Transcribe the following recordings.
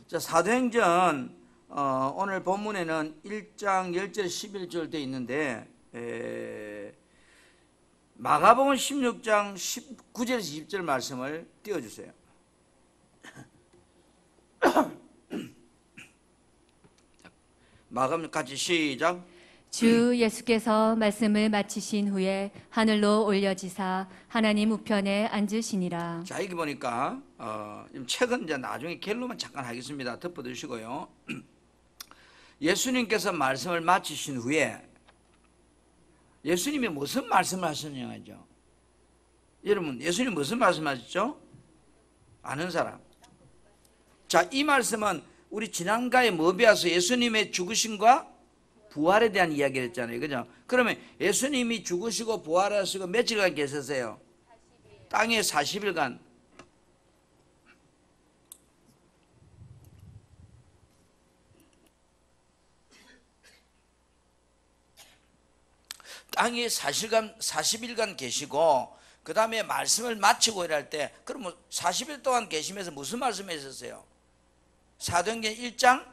자, 사도행전 오늘 본문에는 1장 10절 11절 되어 있는데 마가복음 16장 19절에서 20절 말씀을 띄워주세요. 마가복음 같이 시작. 주 예수께서 말씀을 마치신 후에 하늘로 올려지사 하나님 우편에 앉으시니라. 자, 여기 보니까 책은 이제 나중에 갤로만 잠깐 하겠습니다. 덮어두시고요. 예수님께서 말씀을 마치신 후에 예수님이 무슨 말씀을 하셨냐죠. 여러분, 예수님 무슨 말씀하셨죠? 아는 사람. 자, 이 말씀은 우리 지난가에 뭐 배워서 예수님의 죽으심과 부활에 대한 이야기를 했잖아요. 그죠? 그러면 예수님이 죽으시고 부활하시고 며칠간 계셨어요? 땅에 40일간. 땅에 40일간 계시고 그 다음에 말씀을 마치고 이럴 때 그럼 40일 동안 계시면서 무슨 말씀을 했었어요? 사도행전 1장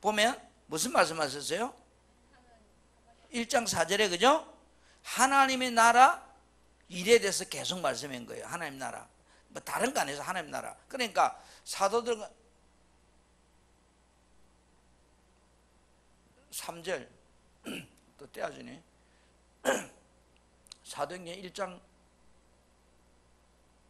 보면 무슨 말씀하셨어요? 1장 4절에 그죠? 하나님의 나라 일에 대해서 계속 말씀한 거예요. 하나님 나라. 뭐 다른 거 아니에요. 하나님 나라. 그러니까 사도들 3절 또 떼어주네. 사도행전 1장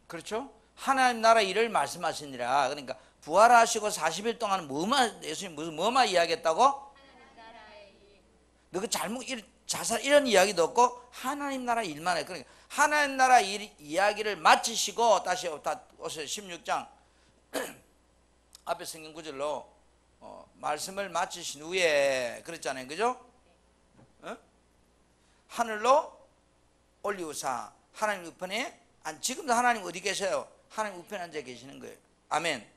그렇죠? 하나님 나라 일을 말씀하시니라. 그러니까 부활하시고 40일 동안 뭐만 예수님 무슨 뭐만 이야기했다고? 너그 잘못 자살 이런 이야기도 없고 하나님 나라 일만 해. 그러니까 하나님 나라 일 이야기를 마치시고 다시 오세요. 16장 앞에 성경 구절로 말씀을 마치신 후에 그랬잖아요. 그죠? 하늘로 올리우사 하나님 우편에 지금도 하나님 어디 계셔요? 하나님 우편에 앉아 계시는 거예요. 아멘.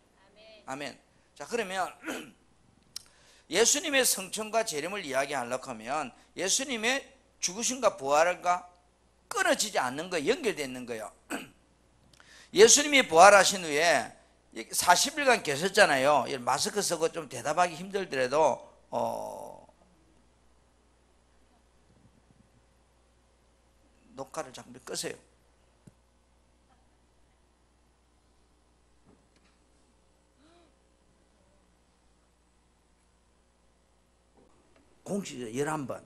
아멘. 자, 그러면 예수님의 성천과 재림을 이야기하려고 하면 예수님의 죽으심과 부활과 끊어지지 않는 거예요. 연결되어 있는 거예요. 예수님이 부활하신 후에 40일간 계셨잖아요. 마스크 쓰고 좀 대답하기 힘들더라도 녹화를 잠깐 끄세요. 공식적으로 11번.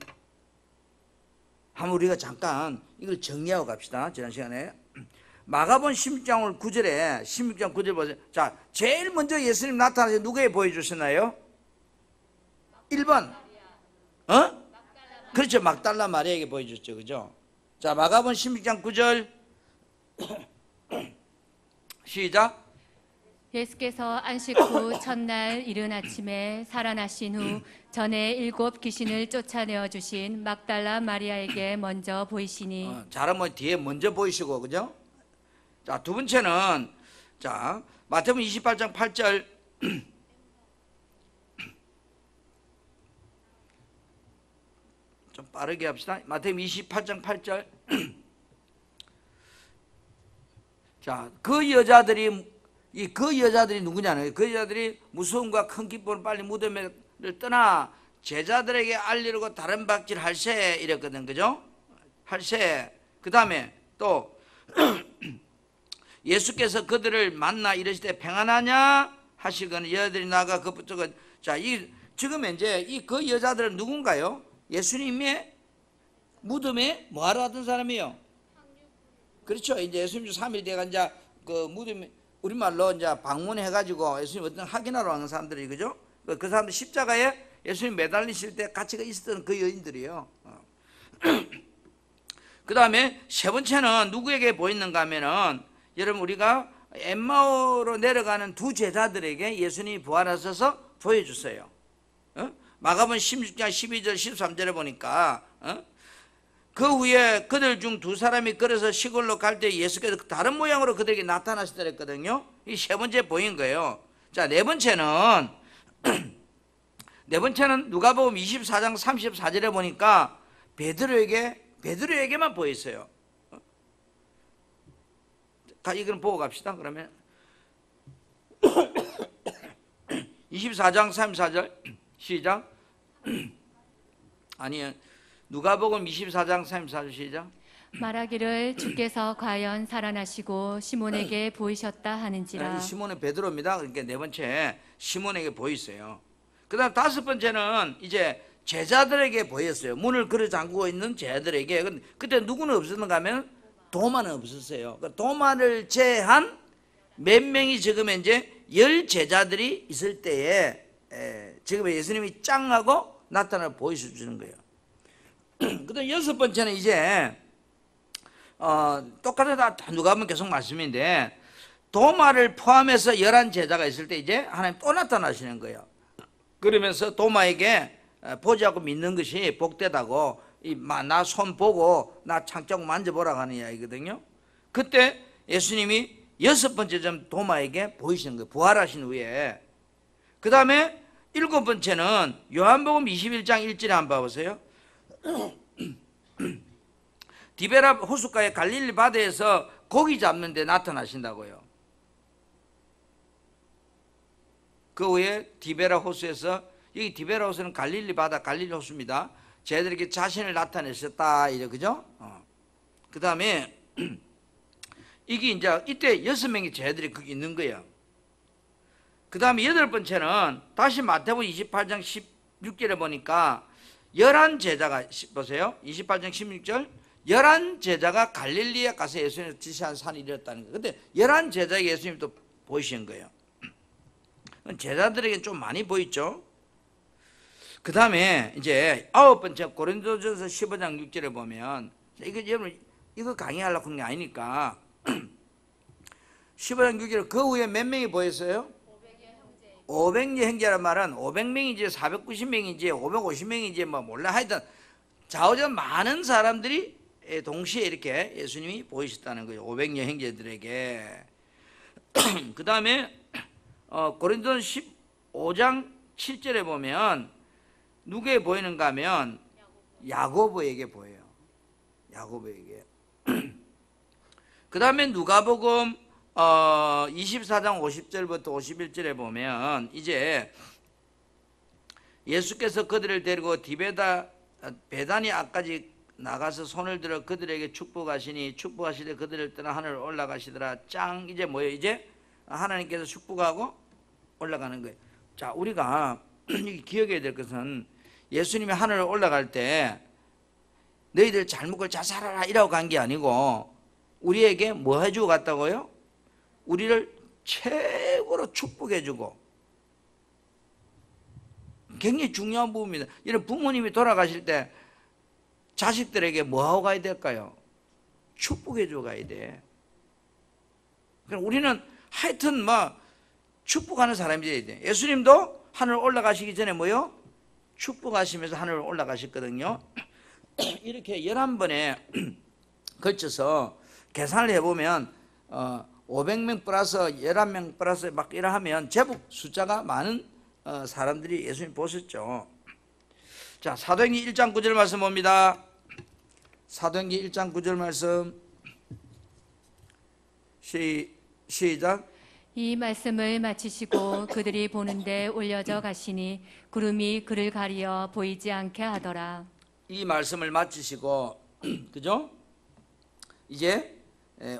한번 우리가 잠깐 이걸 정리하고 갑시다. 지난 시간에. 마가복음 16장 9절에 16장 9절 보세요. 자, 제일 먼저 예수님 나타나서 누구에 보여주셨나요? 1번. 그렇죠. 막달라 마리아에게 보여줬죠. 그죠? 자, 마가복음 16장 9절 시작. 예수께서 안식 후 첫날 이른 아침에 살아나신 후 전에 7 귀신을 쫓아내어 주신 막달라 마리아에게 먼저 보이시니 잘하면 뒤에 먼저 보이시고 그죠? 자, 두 번째는 자 마태복음 28장 8절 좀 빠르게 합시다. 마태복음 28장 8절 자, 그 여자들이 누구냐는 그 여자들이 무서움과 큰 기쁨을 빨리 무덤을 떠나 제자들에게 알리려고 다른 박질 할세 이랬거든. 그죠? 할세. 그 다음에 또 예수께서 그들을 만나 이르시되 평안하냐 하시거늘 여자들이 나가 그쪽은 자, 지금 이제 그 여자들은 누군가요? 예수님의 무덤에 뭐하러 왔던 사람이에요? 그렇죠. 이제 예수님 3일 돼가 이제 그 무덤에 우리말로 이제 방문해가지고 예수님 어떤 확인하러 오는 사람들이 그죠? 그 사람들 십자가에 예수님 매달리실 때 같이 있었던 그 여인들이에요. 그 다음에 세 번째는 누구에게 보이는가 하면은 여러분 우리가 엠마오로 내려가는 두 제자들에게 예수님이 부활하셔서 보여주세요. 마가복음 16장 12절 13절에 보니까 그 후에 그들 중 2사람이 걸어서 시골로 갈 때 예수께서 다른 모양으로 그들에게 나타나시더라 했거든요. 이 세 번째 보인 거예요. 자, 네 번째는 누가복음 24장 34절에 보니까 베드로에게만 보였어요. 이건 보고 갑시다. 그러면 24장 34절 시작. 아니요. 누가복음 24장 34절 시작. 말하기를 주께서 과연 살아나시고 시몬에게 보이셨다 이 하는지라. 시몬의 베드로입니다. 그러니까 네 번째 시몬에게 보였어요. 그다음 다섯 번째는 이제 제자들에게 보였어요. 문을 걸어 잠그고 있는 제자들에게. 그때 누구는 없었는가 하면 도마는 없었어요. 도마를 제한 몇 명이 지금 이제 10 제자들이 있을 때에 지금 예수님이 짱하고 나타나 보여주는 거예요. 그다음 여섯 번째는 이제 똑같다. 누가복음 계속 말씀인데 도마를 포함해서 11 제자가 있을 때 이제 하나님 또 나타나시는 거예요. 그러면서 도마에게 보지 않고 믿는 것이 복되다고 나 손 보고 나 창자국 만져보라고 하는 이야기거든요. 그때 예수님이 여섯 번째 점 도마에게 보이시는 거예요. 부활하신 후에. 그 다음에 일곱 번째는 요한복음 21장 1절에 한번 봐보세요. 디베라 호숫가의 갈릴리 바다에서 고기 잡는데 나타나신다고요. 그 후에 디베라 호수에서, 여기 디베라 호수는 갈릴리 바다 갈릴리 호수입니다. 쟤들에게 자신을 나타내셨다 이래, 그죠? 그 다음에 이게 이제 이때 6명의 쟤들이 거기 있는 거예요. 그 다음에 여덟 번째는 다시 마태복음 28장 16절에 보니까 11 제자가, 보세요. 28장 16절 11 제자가 갈릴리에 가서 예수님을 지시한 산이 이랬다는 거예요. 근데 11 제자에게 예수님이 또 보이신 거예요. 제자들에게 좀 많이 보였죠. 그 다음에 이제 아홉 번째 고린도전서 15장 6절에 보면, 이거 여러분 이거 강의하려고 하는 게 아니니까 15장 6절에 그 후에 몇 명이 보였어요? 500여 형제란 말은 500명인지 490명인지 550명인지 뭐 몰라, 하여튼 좌우전 많은 사람들이 동시에 이렇게 예수님이 보이셨다는 거예요. 500여 형제들에게. 그 다음에 고린도전 15장 7절에 보면 누구에 보이는가 하면 야고보에게 보여요. 야고보에게. 그 다음에 누가복음 24장 50절부터 51절에 보면 이제 예수께서 그들을 데리고 베다니아까지 나가서 손을 들어 그들에게 축복하시니 축복하시되 그들을 떠나 하늘을 올라가시더라. 짱. 이제 뭐예요? 이제 하나님께서 축복하고 올라가는 거예요. 자, 우리가 기억해야 될 것은 예수님이 하늘을 올라갈 때 너희들 잘 먹고 잘 살아라 이라고 간 게 아니고 우리에게 뭐 해주고 갔다고요? 우리를 최고로 축복해주고, 굉장히 중요한 부분입니다. 이런 부모님이 돌아가실 때 자식들에게 뭐 하고 가야 될까요? 축복해주고 가야 돼. 그럼 우리는 하여튼 뭐 축복하는 사람이 돼야 돼. 예수님도 하늘 올라가시기 전에 뭐요? 축복하시면서 하늘 올라가셨거든요. 이렇게 11번에 걸쳐서 계산을 해보면 500명 플러스 11명 플러스 막 이러하면 제법 숫자가 많은 사람들이 예수님 보셨죠. 자, 사도행전 1장 9절 말씀 봅니다. 사도행전 1장 9절 말씀 시작. 이 말씀을 마치시고 그들이 보는데 올려져 가시니 구름이 그를 가리어 보이지 않게 하더라. 이 말씀을 마치시고 그죠? 이제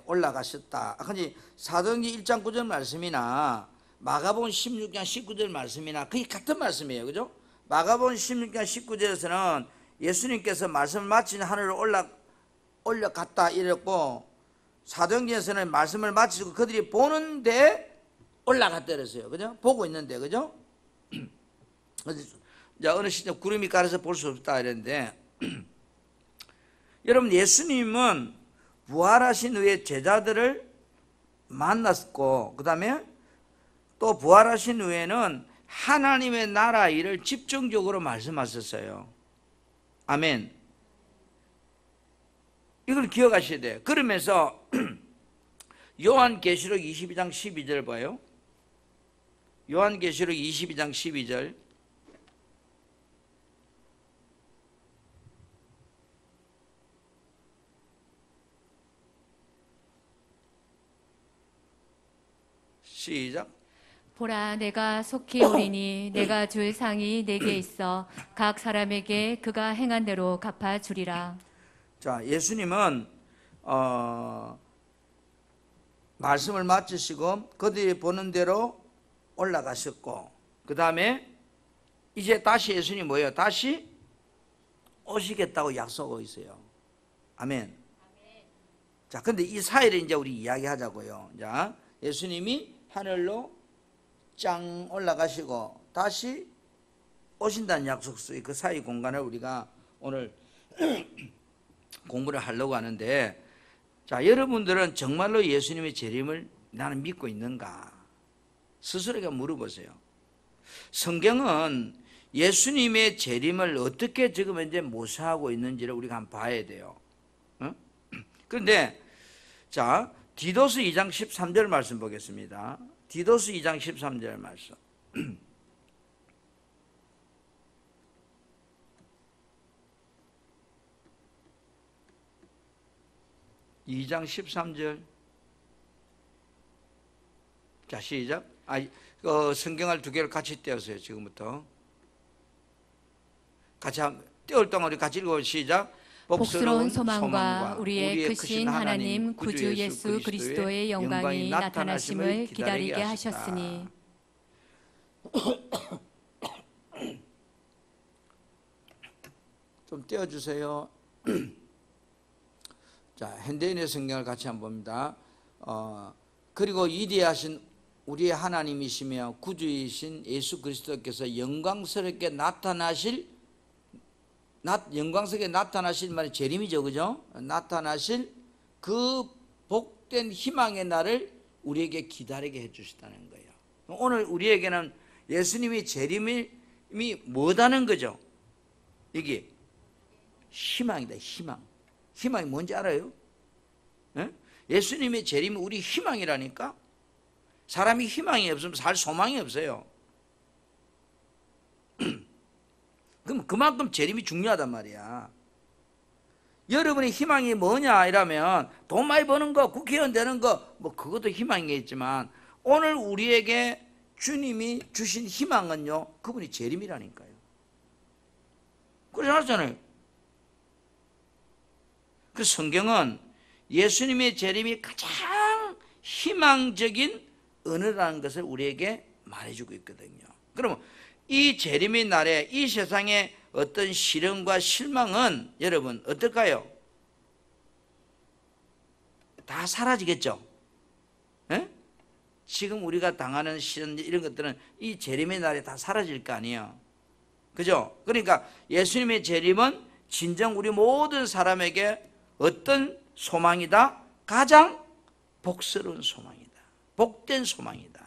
올라가셨다. 근데 사도행전 1장 9절 말씀이나 마가복음 16장 19절 말씀이나 거의 같은 말씀이에요. 그죠? 마가복음 16장 19절에서는 예수님께서 말씀을 마치니 하늘로 올라갔다 이랬고, 사도행전에서는 말씀을 마치고 그들이 보는데 올라갔다 그랬어요. 그죠? 보고 있는데, 그죠? 어느 시점 구름이 가려서 볼 수 없다 이랬는데 여러분, 예수님은 부활하신 후에 제자들을 만났고, 그 다음에 또 부활하신 후에는 하나님의 나라 일을 집중적으로 말씀하셨어요. 아멘. 이걸 기억하셔야 돼요. 그러면서 요한계시록 22장 12절 봐요. 요한계시록 22장 12절. 시작. 보라, 내가 속히 오리니 내가 줄 상이 내게 있어 각 사람에게 그가 행한 대로 갚아주리라. 자, 예수님은 말씀을 마치시고 그들이 보는 대로 올라가셨고, 그 다음에 이제 다시 예수님이 뭐예요? 다시 오시겠다고 약속하고 있어요. 아멘. 자, 근데 이 사이를 이제 우리 이야기하자고요. 자, 예수님이 하늘로 짱 올라가시고 다시 오신다는 약속 속에 그 사이 공간을 우리가 오늘 공부를 하려고 하는데, 자, 여러분들은 정말로 예수님의 재림을 나는 믿고 있는가? 스스로에게 물어보세요. 성경은 예수님의 재림을 어떻게 지금 현재 모사하고 있는지를 우리가 한번 봐야 돼요. 그런데 자, 디도스 2장 13절 말씀 보겠습니다. 디도스 2장 13절 말씀. 2장 13절. 자, 시작. 성경을 두 개를 같이 떼었어요. 지금부터 같이 떼올 동안 우리 같이 읽어. 시작. 복스러운 소망과 우리의 크신 하나님 구주 예수 그리스도의 영광이 나타나심을 기다리게 하셨으니. 좀 떼어주세요. 자, 현대인의 성경을 같이 한번 봅니다. 그리고 위대하신 우리의 하나님이시며 구주이신 예수 그리스도께서 영광스럽게 나타나실 말이 재림이죠, 그죠? 나타나실 그 복된 희망의 날을 우리에게 기다리게 해주시다는 거예요. 오늘 우리에게는 예수님이 재림이 뭐다는 거죠? 이게 희망이다, 희망. 희망이 뭔지 알아요? 예? 예수님의 재림이 우리 희망이라니까. 사람이 희망이 없으면 살 소망이 없어요. 그럼 그만큼 재림이 중요하단 말이야. 여러분의 희망이 뭐냐 이러면 돈 많이 버는 거, 국회의원 되는 거, 뭐 그것도 희망이겠지만 오늘 우리에게 주님이 주신 희망은요, 그분이 재림이라니까요. 그러지 않았잖아요. 그 성경은 예수님의 재림이 가장 희망적인 은혜라는 것을 우리에게 말해주고 있거든요. 그러면 이 재림의 날에 이 세상의 어떤 시련과 실망은 여러분 어떨까요? 다 사라지겠죠? 에? 지금 우리가 당하는 시련 이런 것들은 이 재림의 날에 다 사라질 거 아니에요. 그죠? 그러니까 예수님의 재림은 진정 우리 모든 사람에게 어떤 소망이다? 가장 복스러운 소망이다. 복된 소망이다.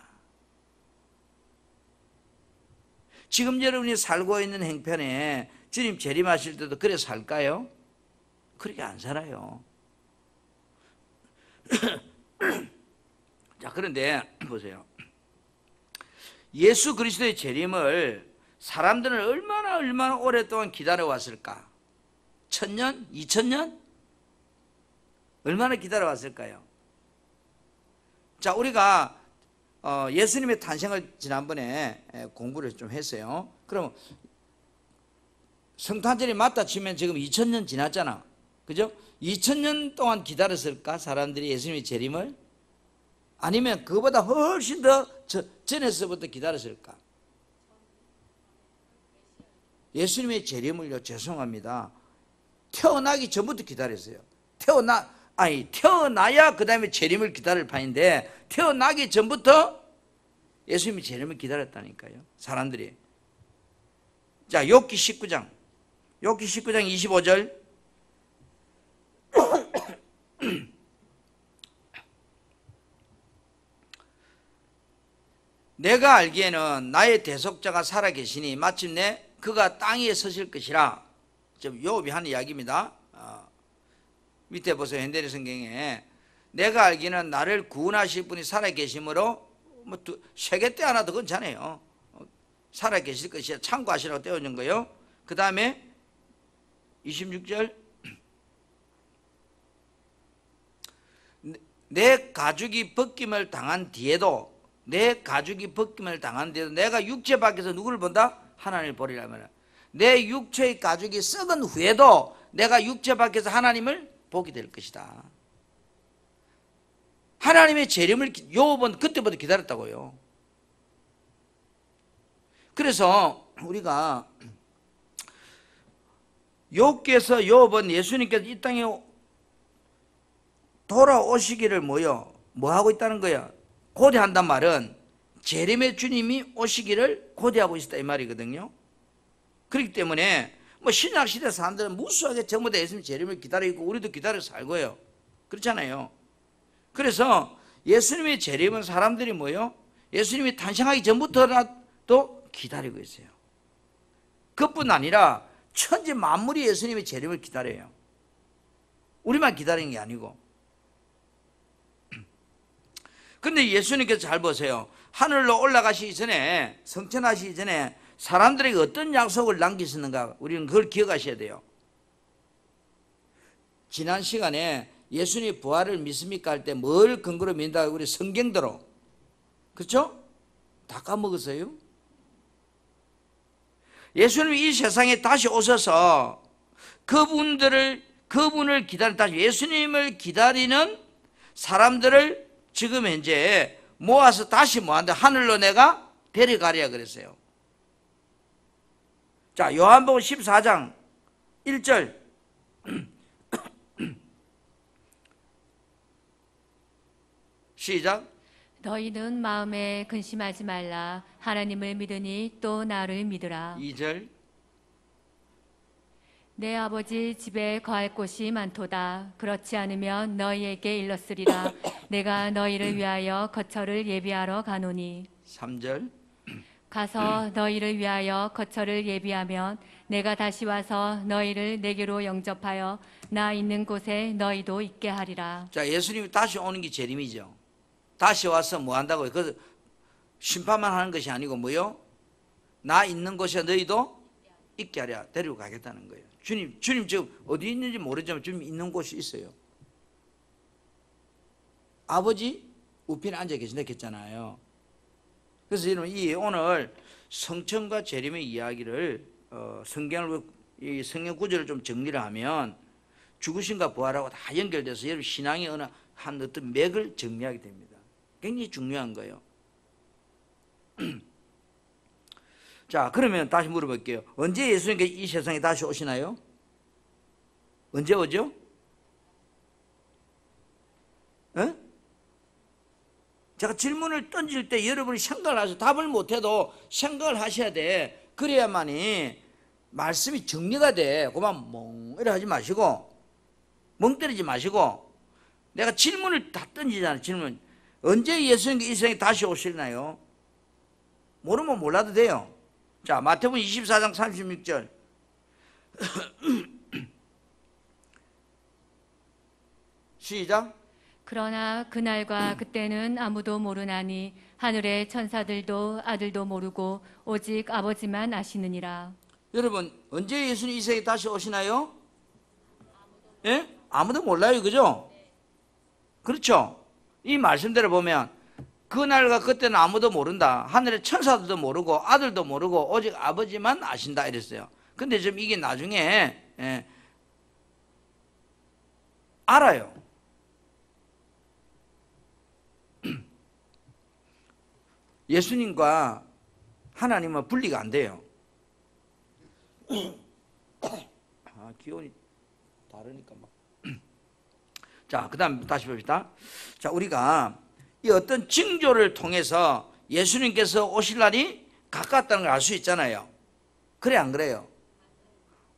지금 여러분이 살고 있는 행편에 주님 재림하실 때도 그래 살까요? 그렇게 안 살아요. 자, 그런데 보세요. 예수 그리스도의 재림을 사람들은 얼마나 오랫동안 기다려왔을까? 1000년? 2000년? 얼마나 기다려왔을까요? 자, 우리가 예수님의 탄생을 지난번에 공부를 좀 했어요. 그럼 성탄절이 맞다 치면 지금 2000년 지났잖아. 그죠? 2000년 동안 기다렸을까? 사람들이 예수님의 재림을? 아니면 그보다 훨씬 더 전에서부터 기다렸을까? 예수님의 재림을요, 죄송합니다, 태어나기 전부터 기다렸어요. 태어나야 그 다음에 재림을 기다릴 판인데 태어나기 전부터 예수님이 재림을 기다렸다니까요, 사람들이. 자, 욥기 19장 25절. 내가 알기에는 나의 대속자가 살아계시니 마침내 그가 땅 위에 서실 것이라. 좀 욥이 하는 이야기입니다. 밑에 보세요. 현대인 성경에 내가 알기는 나를 구원하실 분이 살아계심으로 뭐 세계 때 하나 더 괜찮아요. 살아계실 것이야 참고하시라고 떼어준 거예요. 그 다음에 26절. 내 가죽이 벗김을 당한 뒤에도 내 가죽이 벗김을 당하는데도 내가 육체 밖에서 누구를 본다? 하나님을 보리라면 내 육체의 가죽이 썩은 후에도 내가 육체 밖에서 하나님을 보게 될 것이다. 하나님의 재림을 욥은 그때부터 기다렸다고요. 그래서 우리가 욥은 예수님께서 이 땅에 돌아오시기를 뭐 하고 있다는 거야? 고대한단 말은 재림의 주님이 오시기를 고대하고 있다 이 말이거든요. 그렇기 때문에 신약시대 사람들은 무수하게 전부 다 예수님 재림을 기다리고 우리도 기다려서 살고요. 그렇잖아요. 그래서 예수님의 재림은 사람들이 예수님이 탄생하기 전부터라도 기다리고 있어요. 그뿐 아니라 천지 만물이 예수님의 재림을 기다려요. 우리만 기다리는 게 아니고. 근데 예수님께서 잘 보세요. 하늘로 올라가시기 전에, 성천하시기 전에 사람들에게 어떤 약속을 남기셨는가, 우리는 그걸 기억하셔야 돼요. 지난 시간에 예수님 부활을 믿습니까 할 때 뭘 근거로 믿는다고 우리 성경대로, 그렇죠? 다 까먹었어요. 예수님이 이 세상에 다시 오셔서 그분을 기다리는, 다시 예수님을 기다리는 사람들을 지금 현재 모아서 다시 뭐한다? 하늘로 내가 데려가랴 그랬어요. 자, 요한복음 14장 1절. 시작. 너희는 마음에 근심하지 말라. 하나님을 믿으니 또 나를 믿으라. 2절. 내 아버지 집에 거할 곳이 많도다. 그렇지 않으면 너희에게 일렀으리라. 내가 너희를 위하여 거처를 예비하러 가노니. 3절. 가서 너희를 위하여 거처를 예비하면 내가 다시 와서 너희를 내게로 영접하여 나 있는 곳에 너희도 있게 하리라. 자, 예수님이 다시 오는 게 재림이죠. 다시 와서 뭐 한다고요? 그 심판만 하는 것이 아니고 나 있는 곳에 너희도 있게 하랴. 데리고 가겠다는 거예요. 주님 지금 어디 있는지 모르지만 주님 있는 곳이 있어요. 아버지 우편에 앉아 계신다 했잖아요. 그래서 여러분 오늘 성천과 재림의 이야기를 이 성경 구절을 좀 정리를 하면 죽으심과 부활하고 다 연결돼서 여러분 신앙의 한 어떤 맥을 정리하게 됩니다. 굉장히 중요한 거예요. 자, 그러면 다시 물어볼게요. 언제 예수님께서 이 세상에 다시 오시나요? 언제 오죠? 제가 질문을 던질 때 여러분이 생각을 하셔서 답을 못해도 생각을 하셔야 돼. 그래야만이 말씀이 정리가 돼. 그만 이래 하지 마시고, 멍 때리지 마시고. 내가 질문을 다 던지잖아요. 질문. 언제 예수님께서 이 세상에 다시 오시나요? 모르면 몰라도 돼요. 자, 마태복음 24장 36절. 시작. 그러나 그날과 그때는 아무도 모르나니 하늘의 천사들도 아들도 모르고 오직 아버지만 아시느니라. 여러분, 언제 예수님 이 세상에 다시 오시나요? 예? 아무도 몰라요. 그죠? 그렇죠? 이 말씀대로 보면 그날과 그때는 아무도 모른다. 하늘의 천사들도 모르고 아들도 모르고 오직 아버지만 아신다 이랬어요. 근데 지금 이게 나중에 알아요. 예수님과 하나님은 분리가 안 돼요. 기온이 다르니까 막. 자, 그 다음 다시 봅시다. 자, 우리가 이 어떤 징조를 통해서 예수님께서 오실 날이 가까웠다는 걸 알 수 있잖아요. 그래 안 그래요?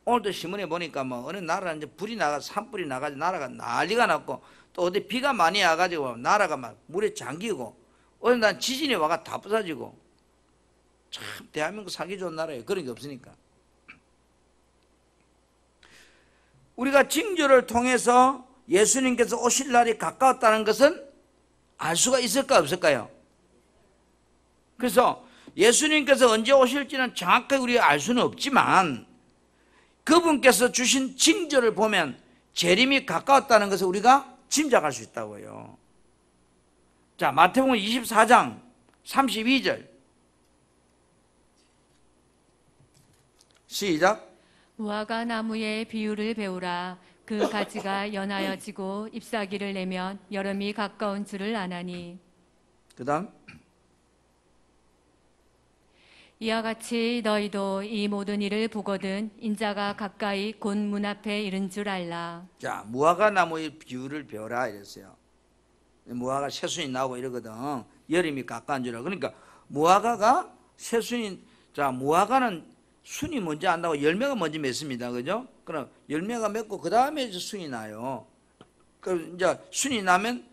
오늘도 신문에 보니까 어느 나라는 이제 불이 산불이 나가지고 나라가 난리가 났고, 또 어디 비가 많이 와가지고 나라가 막 물에 잠기고, 어느 날 지진이 와가 다 부서지고. 참 대한민국 살기 좋은 나라예요. 그런 게 없으니까. 우리가 징조를 통해서 예수님께서 오실 날이 가까웠다는 것은 알 수가 있을까 없을까요? 그래서 예수님께서 언제 오실지는 정확하게 우리가 알 수는 없지만 그분께서 주신 징조를 보면 재림이 가까웠다는 것을 우리가 짐작할 수 있다고요. 자, 마태복음 24장 32절 시작. 무화과 나무의 비유를 배우라. 그 가지가 연하여지고 잎사귀를 내면 여름이 가까운 줄을 아나니. 그 다음 이와 같이 너희도 이 모든 일을 보거든 인자가 가까이 곧 문 앞에 이른 줄 알라. 자, 무화과 나무의 비유를 배워라 이랬어요. 무화과 새순이 나오고 이러거든. 여름이 가까운 줄 알아. 그러니까 무화과가 새순이, 자, 무화과는 순이 먼저 안 나고 열매가 먼저 맺습니다. 그죠? 그럼 열매가 맺고 그 다음에 이제 순이 나요. 그럼 이제 순이 나면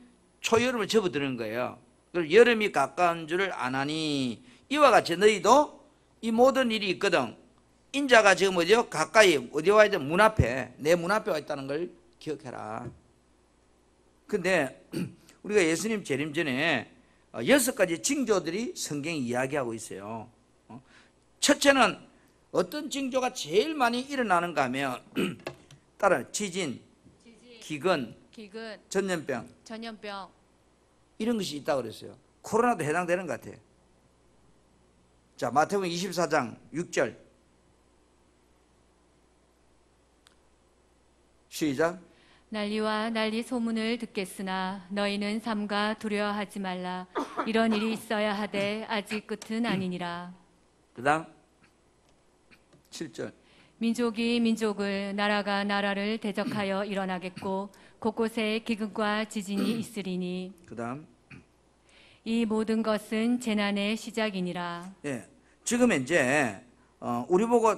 초여름을 접어드는 거예요. 그럼 여름이 가까운 줄을 아나니 이와 같이 너희도 이 모든 일이 있거든. 인자가 지금 어디요? 가까이 어디 와야 돼? 문 앞에, 내 문 앞에 와 있다는 걸 기억해라. 근데 우리가 예수님 재림 전에 6가지 징조들이 성경이 이야기하고 있어요. 첫째는 어떤 징조가 제일 많이 일어나는가 하면 따라 지진, 기근, 전염병 이런 것이 있다고 그랬어요. 코로나도 해당되는 것 같아요. 자, 마태복음 24장 6절 시작. 난리와 난리 소문을 듣겠으나 너희는 삼가 두려워하지 말라. 이런 일이 있어야 하되 아직 끝은 아니니라. 그 다음 7절. 민족이 민족을, 나라가 나라를 대적하여 일어나겠고 곳곳에 기근과 지진이 있으리니 그 다음 이 모든 것은 재난의 시작이니라. 예, 지금 이제 우리 보고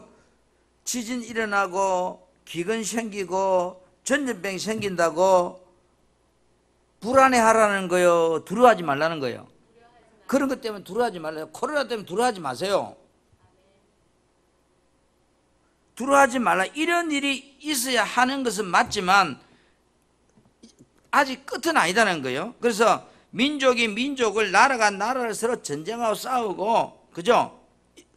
지진 일어나고 기근 생기고 전염병 생긴다고 불안해하라는 거요, 두려워하지 말라는 거예요. 그런 것 때문에 두려워하지 말라요. 코로나 때문에 두려워하지 마세요. 두려워하지 말라. 이런 일이 있어야 하는 것은 맞지만 아직 끝은 아니다는 거예요. 그래서 민족이 민족을, 나라가 나라를 서로 전쟁하고 싸우고, 그죠?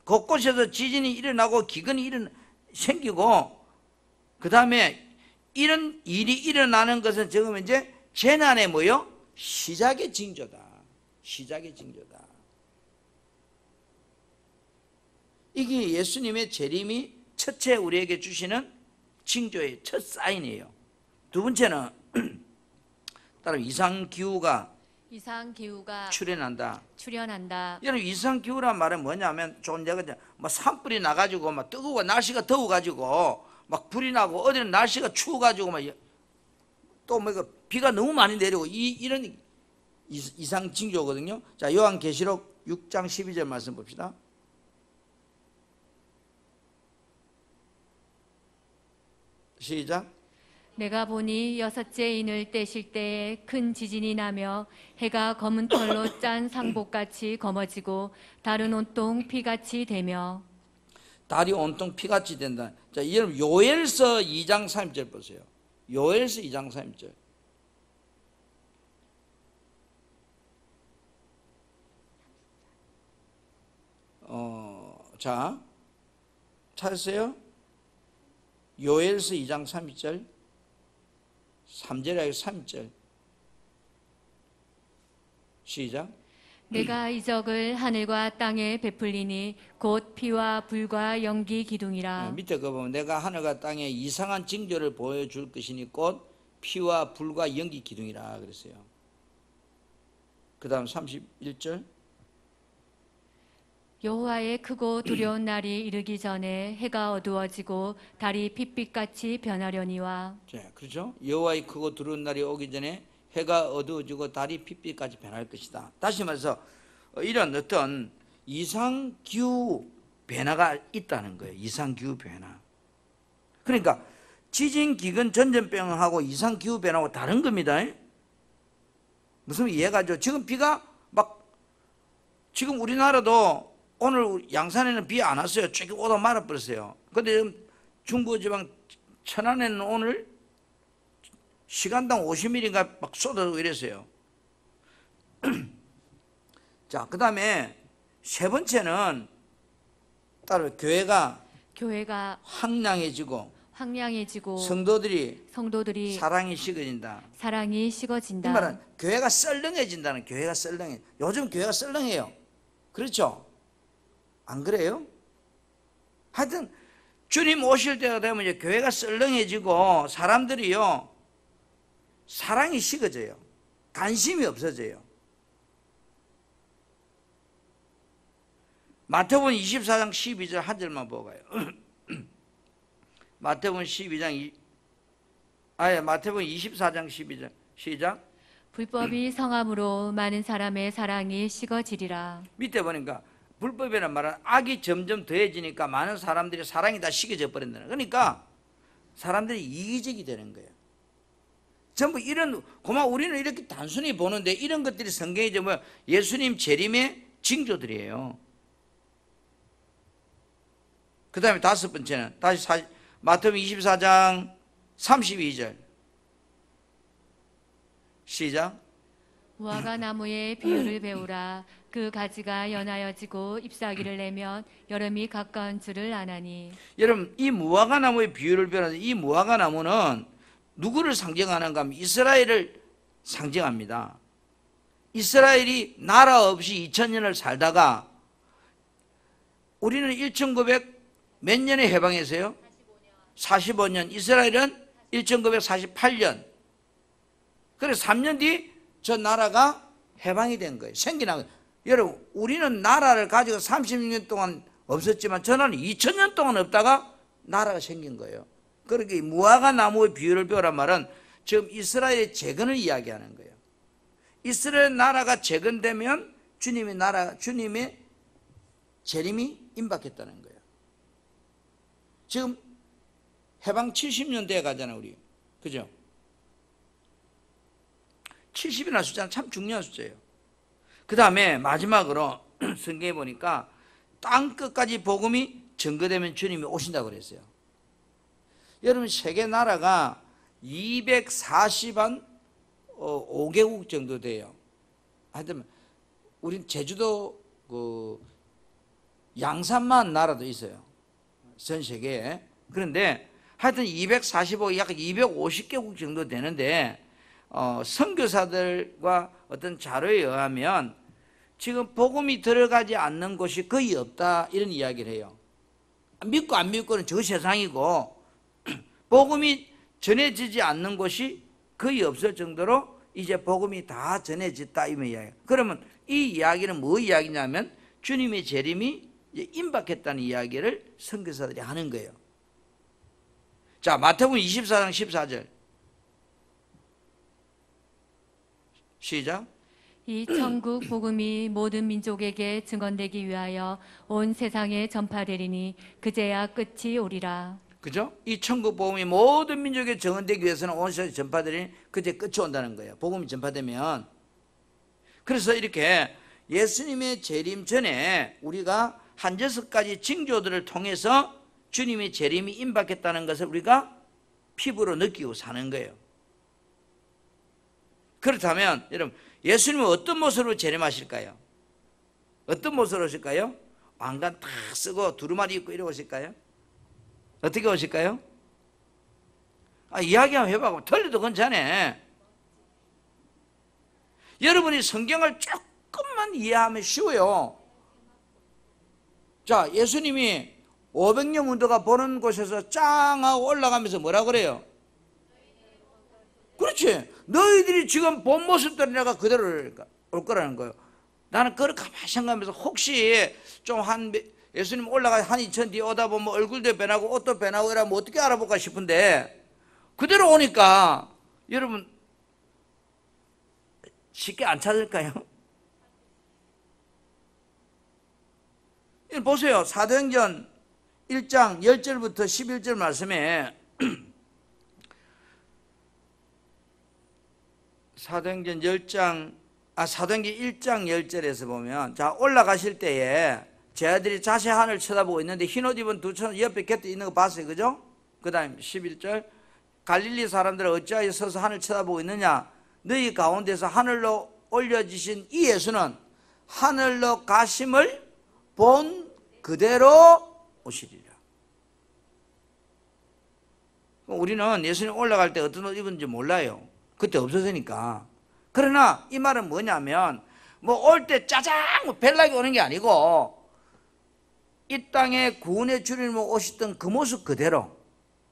곳곳에서 지진이 일어나고 기근이 생기고, 그 다음에 이런 일이 일어나는 것은 지금 이제 재난의 뭐요? 시작의 징조다. 시작의 징조다. 이게 예수님의 재림이 첫째 우리에게 주시는 징조의 첫 사인이에요. 두 번째는 따로 이상기후가 출현한다. 여러분, 이상기후란 말은 뭐냐면 좀 전에 막 산불이 나가지고 막 뜨거워, 날씨가 더워가지고 막 불이 나고, 어디는 날씨가 추워가지고 막 또 뭐 비가 너무 많이 내리고 이런 이상 징조거든요. 자, 요한계시록 6장 12절 말씀 봅시다. 시작. 내가 보니 여섯째 인을 떼실 때에 큰 지진이 나며 해가 검은 털로 짠 상복같이 검어지고 달은 온통 피같이 되며. 달이 온통 피같이 된다. 자, 여러분 요엘서 2장 3절 보세요. 요엘서 2장 3절. 자, 찾으세요? 요엘서 2장 3절. 3절이 아니고 3절. 시작. 내가 이적을 하늘과 땅에 베풀리니 곧 피와 불과 연기 기둥이라. 밑에 거 보면 내가 하늘과 땅에 이상한 징조를 보여줄 것이니 곧 피와 불과 연기 기둥이라 그랬어요. 그 다음 31절. 여호와의 크고 두려운 날이 이르기 전에 해가 어두워지고 달이 핏빛같이 변하려니와. 자, 그렇죠? 여호와의 크고 두려운 날이 오기 전에 해가 어두워지고 달이 핏빛까지 변할 것이다. 다시 말해서 이런 어떤 이상기후 변화가 있다는 거예요. 이상기후 변화. 그러니까 지진, 기근, 전염병하고 이상기후 변화하고 다른 겁니다. 무슨 이해가죠? 지금 비가 막, 지금 우리나라도 오늘 양산에는 비 안 왔어요. 쭉 오다 말아버렸어요. 근데 중부지방 천안에는 오늘 시간당 50mm가 막 쏟아지고 이랬어요. 자, 그 다음에 세 번째는 따로 교회가 황량해지고 성도들이 사랑이 식어진다. 이 말은 교회가 썰렁해진다는, 교회가 썰렁해. 요즘 교회가 썰렁해요. 그렇죠? 안 그래요? 하여튼 주님 오실 때가 되면 이제 교회가 썰렁해지고 사람들이요 사랑이 식어져요. 관심이 없어져요. 마태복음 24장 12절 한 절만 보고 가요. 마태복음 12장 마태복음 24장 12절 시작. 불법이 성함으로 많은 사람의 사랑이 식어지리라. 밑에 보니까 불법이라는 말은 악이 점점 더해지니까 많은 사람들이 사랑이 다 식어져 버린다는. 그러니까 사람들이 이기적이 되는 거예요. 전부 이런 고마 우리는 이렇게 단순히 보는데 이런 것들이 성경에 뭐 예수님 재림의 징조들이에요. 그 다음에 다섯 번째는 다시 마태복음 24장 32절 시작. 무화과 나무의 비유를 배우라. 그 가지가 연하여지고 잎사귀를 내면 여름이 가까운 줄을 아나니. 여러분 이 무화과 나무의 비유를 배우는데 이 무화과 나무는 누구를 상징하는가 하면 이스라엘을 상징합니다. 이스라엘이 나라 없이 2000년을 살다가 우리는 1900 몇 년에 해방했어요? 45년. 이스라엘은 1948년. 그래서 3년 뒤 저 나라가 해방이 된 거예요. 생겨난 거예요. 여러분 우리는 나라를 가지고 36년 동안 없었지만 저 나라는 2000년 동안 없다가 나라가 생긴 거예요. 그렇게 무화과 나무의 비유를 배우란 말은 지금 이스라엘의 재건을 이야기하는 거예요. 이스라엘 나라가 재건되면 주님의 재림이 임박했다는 거예요. 지금 해방 70년대에 가잖아요, 우리. 그죠? 70이라는 숫자는 참 중요한 숫자예요. 그 다음에 마지막으로 성경에 보니까 땅 끝까지 복음이 전거되면 주님이 오신다고 그랬어요. 여러분 세계 나라가 245개국 정도 돼요. 하여튼 우린 제주도 양산만 나라도 있어요. 전 세계에. 그런데 하여튼 245, 약 250개국 정도 되는데 선교사들과 어떤 자료에 의하면 지금 복음이 들어가지 않는 곳이 거의 없다 이런 이야기를 해요. 믿고 안 믿고는 저 세상이고 복음이 전해지지 않는 곳이 거의 없을 정도로 이제 복음이 다 전해졌다 이런 이야기예요. 그러면 이 이야기는 뭐 이야기냐면 주님의 재림이 임박했다는 이야기를 선교사들이 하는 거예요. 자, 마태복음 24장 14절 시작. 이 천국 복음이 모든 민족에게 증언되기 위하여 온 세상에 전파되리니 그제야 끝이 오리라. 그죠? 이 천국 복음이 모든 민족에 증언되기 위해서는 온 세상에 전파되리니 그제 끝이 온다는 거예요. 복음이 전파되면. 그래서 이렇게 예수님의 재림 전에 우리가 한 6가지 징조들을 통해서 주님의 재림이 임박했다는 것을 우리가 피부로 느끼고 사는 거예요. 그렇다면 여러분 예수님은 어떤 모습으로 재림하실까요? 어떤 모습으로 오실까요? 왕관 탁 쓰고 두루마리 입고 이러고 오실까요? 어떻게 오실까요? 이야기 한번 해봐고 틀려도 괜찮아. 여러분이 성경을 조금만 이해하면 쉬워요. 자, 예수님이 500년 문도가 보는 곳에서 짱 하고 올라가면서 뭐라 그래요? 그렇지. 너희들이 지금 본 모습대로 내가 그대로 올 거라는 거예요. 나는 그걸 가만히 생각하면서 혹시 좀 예수님 올라가 한 2000 뒤에 오다 보면 얼굴도 변하고 옷도 변하고 이러면 어떻게 알아볼까 싶은데 그대로 오니까 여러분 쉽게 안 찾을까요? 보세요. 사도행전 1장 10절부터 11절 말씀에 사도행전 1장 10절에서 보면 자 올라가실 때에 제 아들이 자세 하늘 쳐다보고 있는데 흰옷 입은 두 처 옆에 곁에 있는 거 봤어요. 그죠? 그 다음 11절 갈릴리 사람들은 어찌하여 서서 하늘 쳐다보고 있느냐 너희 가운데서 하늘로 올려지신 이 예수는 하늘로 가심을 본 그대로 오시리라. 우리는 예수님 올라갈 때 어떤 옷 입은지 몰라요. 그때 없어서니까. 그러나 이 말은 뭐냐면 뭐 올 때 짜장 뭐 벨락이 오는 게 아니고 이 땅에 구원의 주님 오셨던 그 모습 그대로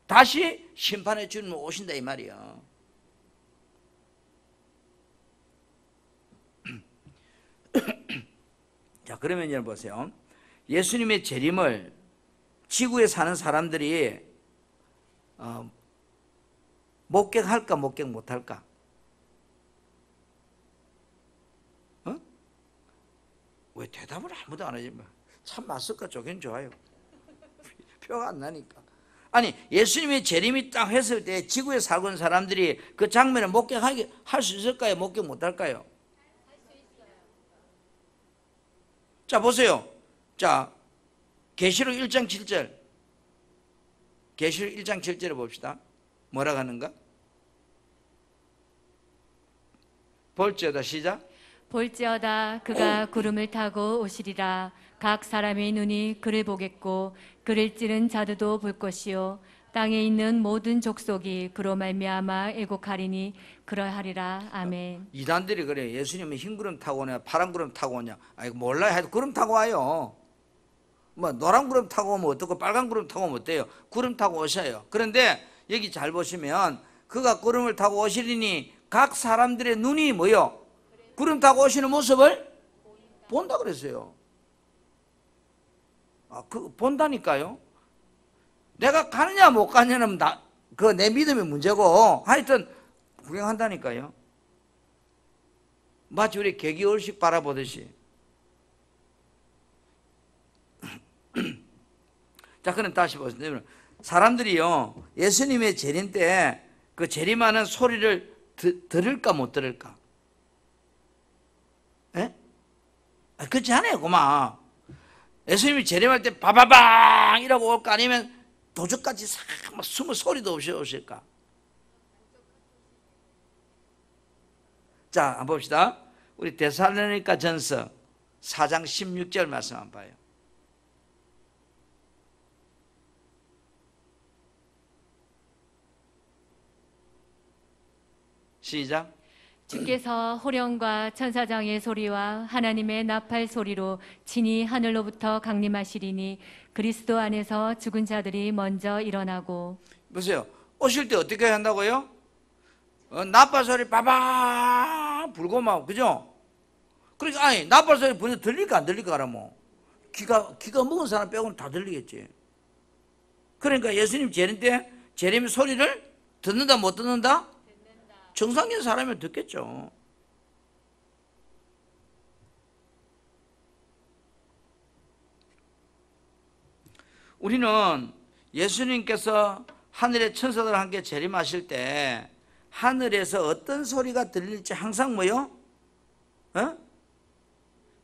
다시 심판의 주님 오신다 이 말이야. 자, 그러면 여러분 보세요. 예수님의 재림을 지구에 사는 사람들이 목격할까 목격 못할까? 왜 대답을 아무도 안 하지? 참 맞을까? 좋긴 좋아요. 표가 안 나니까. 아니, 예수님의 재림이 딱 했을 때 지구에 살고 있는 사람들이 그 장면을 목격하게 할 수 있을까요? 목격 못할까요? 자, 보세요. 자, 계시록 1장 7절. 계시록 1장 7절을 봅시다. 뭐라고 하는가? 볼지어다 시작. 볼지어다 그가 구름을 타고 오시리라. 각 사람의 눈이 그를 보겠고 그를 찌른 자들도 볼 것이요 땅에 있는 모든 족속이 그로 말미암아 애곡하리니 그러하리라. 아멘. 이단들이 그래요. 예수님은 흰 구름 타고 오냐 파란 구름 타고 오냐. 아이고 몰라요. 하여튼 구름 타고 와요. 뭐 노란 구름 타고 오면 어떻고 빨간 구름 타고 오면 어때요? 구름 타고 오셔요. 그런데 여기 잘 보시면 그가 구름을 타고 오시리니 각 사람들의 눈이 뭐요? 구름 타고 오시는 모습을 본다 그랬어요. 본다니까요. 내가 가느냐 못 가느냐는 그 내 믿음의 문제고 하여튼 구경한다니까요. 마치 우리 개기 얼식 바라보듯이. 자, 그럼 다시 보세요. 사람들이요 예수님의 재림 때 그 재림하는 소리를 들을까 못 들을까? 예? 그렇지 않아요, 고마. 예수님이 재림할 때 바바방 이라고 올까 아니면 도적같이 싹 막 숨을 소리도 없이 오실까? 자, 한번 봅시다. 우리 데살로니가 전서 4장 16절 말씀 한번 봐요. 시작. 주께서 호령과 천사장의 소리와 하나님의 나팔 소리로 친히 하늘로부터 강림하시리니 그리스도 안에서 죽은 자들이 먼저 일어나고. 보세요. 오실 때 어떻게 한다고요? 나팔 소리 빠방 불고 막 그죠? 그러니까 아니 나팔 소리 불면 들릴까 안 들릴까 그러면 귀가 먹은 사람 빼고는 다 들리겠지. 그러니까 예수님 재림 때 재림 소리를 듣는다 못 듣는다? 정상적인 사람이면 듣겠죠. 우리는 예수님께서 하늘의 천사들과 함께 재림하실 때 하늘에서 어떤 소리가 들릴지 항상 뭐요?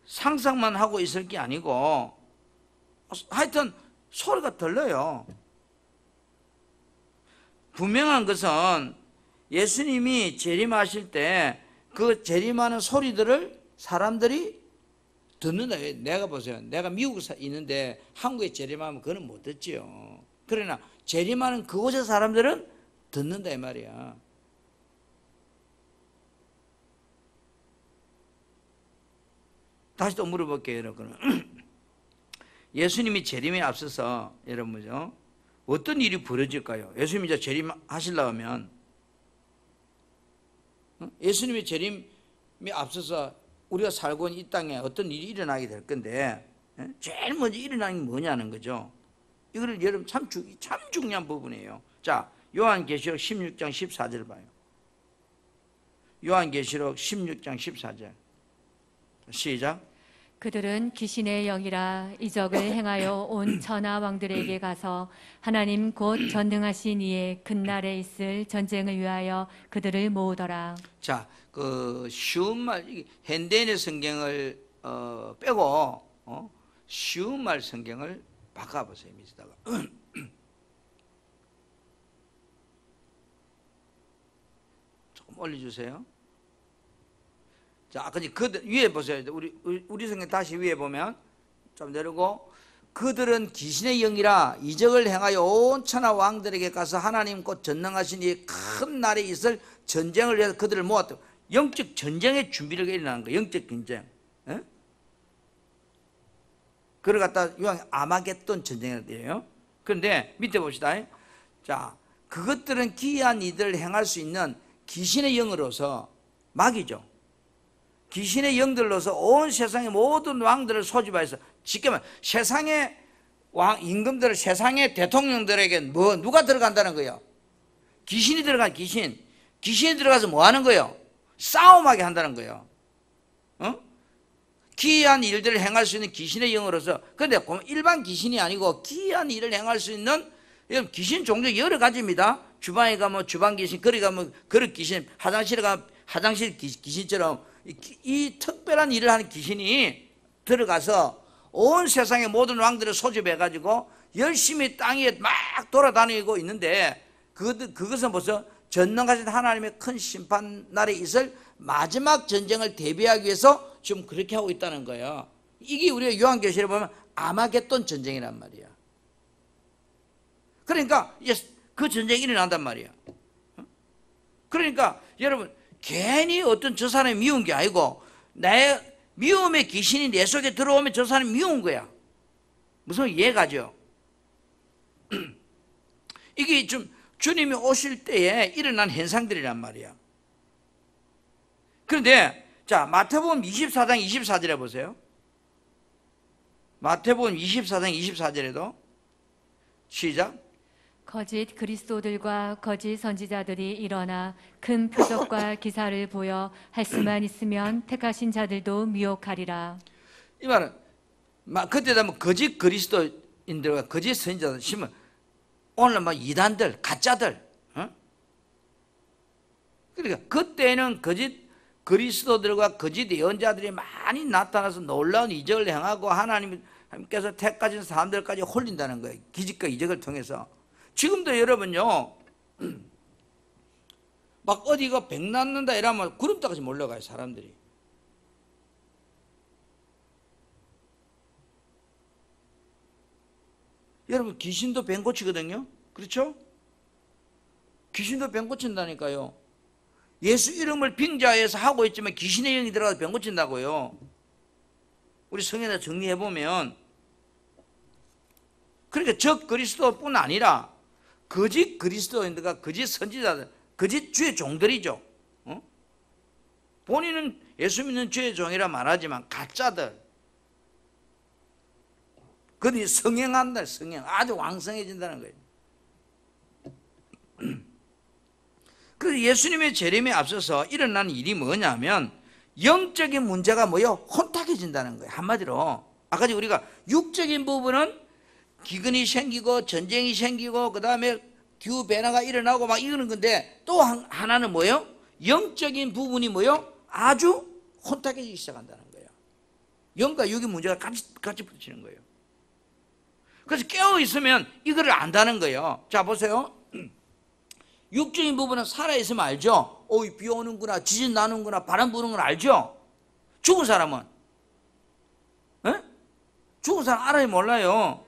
상상만 하고 있을 게 아니고 하여튼 소리가 들려요. 분명한 것은 예수님이 재림하실 때 그 재림하는 소리들을 사람들이 듣는다. 내가 보세요. 내가 미국에 있는데 한국에 재림하면 그거는 못 듣지요. 그러나 재림하는 그곳의 사람들은 듣는다 이 말이야. 다시 또 물어볼게요, 여러분. 예수님이 재림에 앞서서 여러분죠 어떤 일이 벌어질까요? 예수님이 이제 재림하시려고 하면 예수님의 재림에 앞서서 우리가 살고 있는 이 땅에 어떤 일이 일어나게 될 건데 제일 먼저 일어나는 게 뭐냐는 거죠. 이거를 여러분 참 중요한 부분이에요. 자, 요한계시록 16장 14절 봐요. 요한계시록 16장 14절 시작. 그들은 귀신의 영이라 이적을 행하여 온 천하 왕들에게 가서 하나님 곧 전능하신 이의 큰 날에 있을 전쟁을 위하여 그들을 모으더라. 자, 그 쉬운 말 현대인의 성경을 빼고 쉬운 말 성경을 바꿔보세요. 밑에다가 조금 올려주세요. 자, 아까 그 위에 보세요. 우리 성경 다시 위에 보면 좀 내리고 그들은 귀신의 영이라 이적을 행하여 온 천하 왕들에게 가서 하나님 곧 전능하신 이 큰 날에 있을 전쟁을 위해서 그들을 모았다. 영적 전쟁의 준비를 일어나는 거예요. 영적 전쟁. 그걸 갖다 요한 아마겟돈 전쟁이라고 돼요. 그런데 밑에 봅시다. 자, 그것들은 기이한 이들을 행할 수 있는 귀신의 영으로서 마귀죠. 귀신의 영들로서 온 세상의 모든 왕들을 소집하여서 쉽게 말해 세상의 왕 임금들을 세상의 대통령들에게 누가 들어간다는 거예요? 귀신이 들어간 귀신이 들어가서 뭐 하는 거예요? 싸움하게 한다는 거예요. 기이한 일들을 행할 수 있는 귀신의 영으로서. 그런데 일반 귀신이 아니고 기이한 일을 행할 수 있는 귀신 종류 여러 가지입니다. 주방에 가면 주방 귀신, 거리 가면 거리 귀신, 화장실에 가면 화장실 귀신처럼 이 특별한 일을 하는 귀신이 들어가서 온 세상의 모든 왕들을 소집해가지고 열심히 땅에 막 돌아다니고 있는데 그것은 벌써 전능하신 하나님의 큰 심판 날에 있을 마지막 전쟁을 대비하기 위해서 지금 그렇게 하고 있다는 거예요. 이게 우리가 요한계시록에 보면 아마겟돈 전쟁이란 말이야. 그러니까 그 전쟁이 일어난단 말이야. 그러니까 여러분 괜히 어떤 저 사람이 미운 게 아니고 내 미움의 귀신이 내 속에 들어오면 저 사람이 미운 거야. 무슨 이해가죠? 이게 좀 주님이 오실 때에 일어난 현상들이란 말이야. 그런데 자 마태복음 24장 24절에 보세요. 마태복음 24장 24절에도 시작. 거짓 그리스도들과 거짓 선지자들이 일어나 큰 표적과 기사를 보여 할 수만 있으면 택하신 자들도 미혹하리라. 이 말은 그때 되면 거짓 그리스도인들과 거짓 선지자들 심은 오늘 뭐 이단들 가짜들 그러니까 그때는 거짓 그리스도들과 거짓 예언자들이 많이 나타나서 놀라운 이적을 행하고 하나님께서 택하신 사람들까지 홀린다는 거예요. 기적과 이적을 통해서. 지금도 여러분요 막 어디가 백 낳는다 이러면 구름다같이 몰려가요 사람들이. 여러분 귀신도 뱀 고치거든요. 그렇죠? 귀신도 뱀 고친다니까요. 예수 이름을 빙자해서 하고 있지만 귀신의 영이 들어가서 뱀 고친다고요. 우리 성경에 정리해보면 그러니까 적 그리스도뿐 아니라 거짓 그리스도인들과 거짓 선지자들, 거짓 주의 종들이죠. 본인은 예수 믿는 주의 종이라 말하지만 가짜들, 그들이 성행한다. 성행 아주 왕성해진다는 거예요. 그래서 예수님의 재림에 앞서서 일어난 일이 뭐냐면 영적인 문제가 뭐요? 혼탁해진다는 거예요. 한마디로 아까 우리가 육적인 부분은 기근이 생기고 전쟁이 생기고 그 다음에 기후 변화가 일어나고 막 이러는 건데 또 하나는 뭐예요? 영적인 부분이 뭐예요? 아주 혼탁해지기 시작한다는 거예요. 영과 육의 문제가 같이 부딪히는 거예요. 그래서 깨어있으면 이거를 안다는 거예요. 자 보세요. 육적인 부분은 살아있으면 알죠. 비 오는구나, 지진 나는구나, 바람 부는 건 알죠. 죽은 사람은 죽은 사람 알아요 몰라요?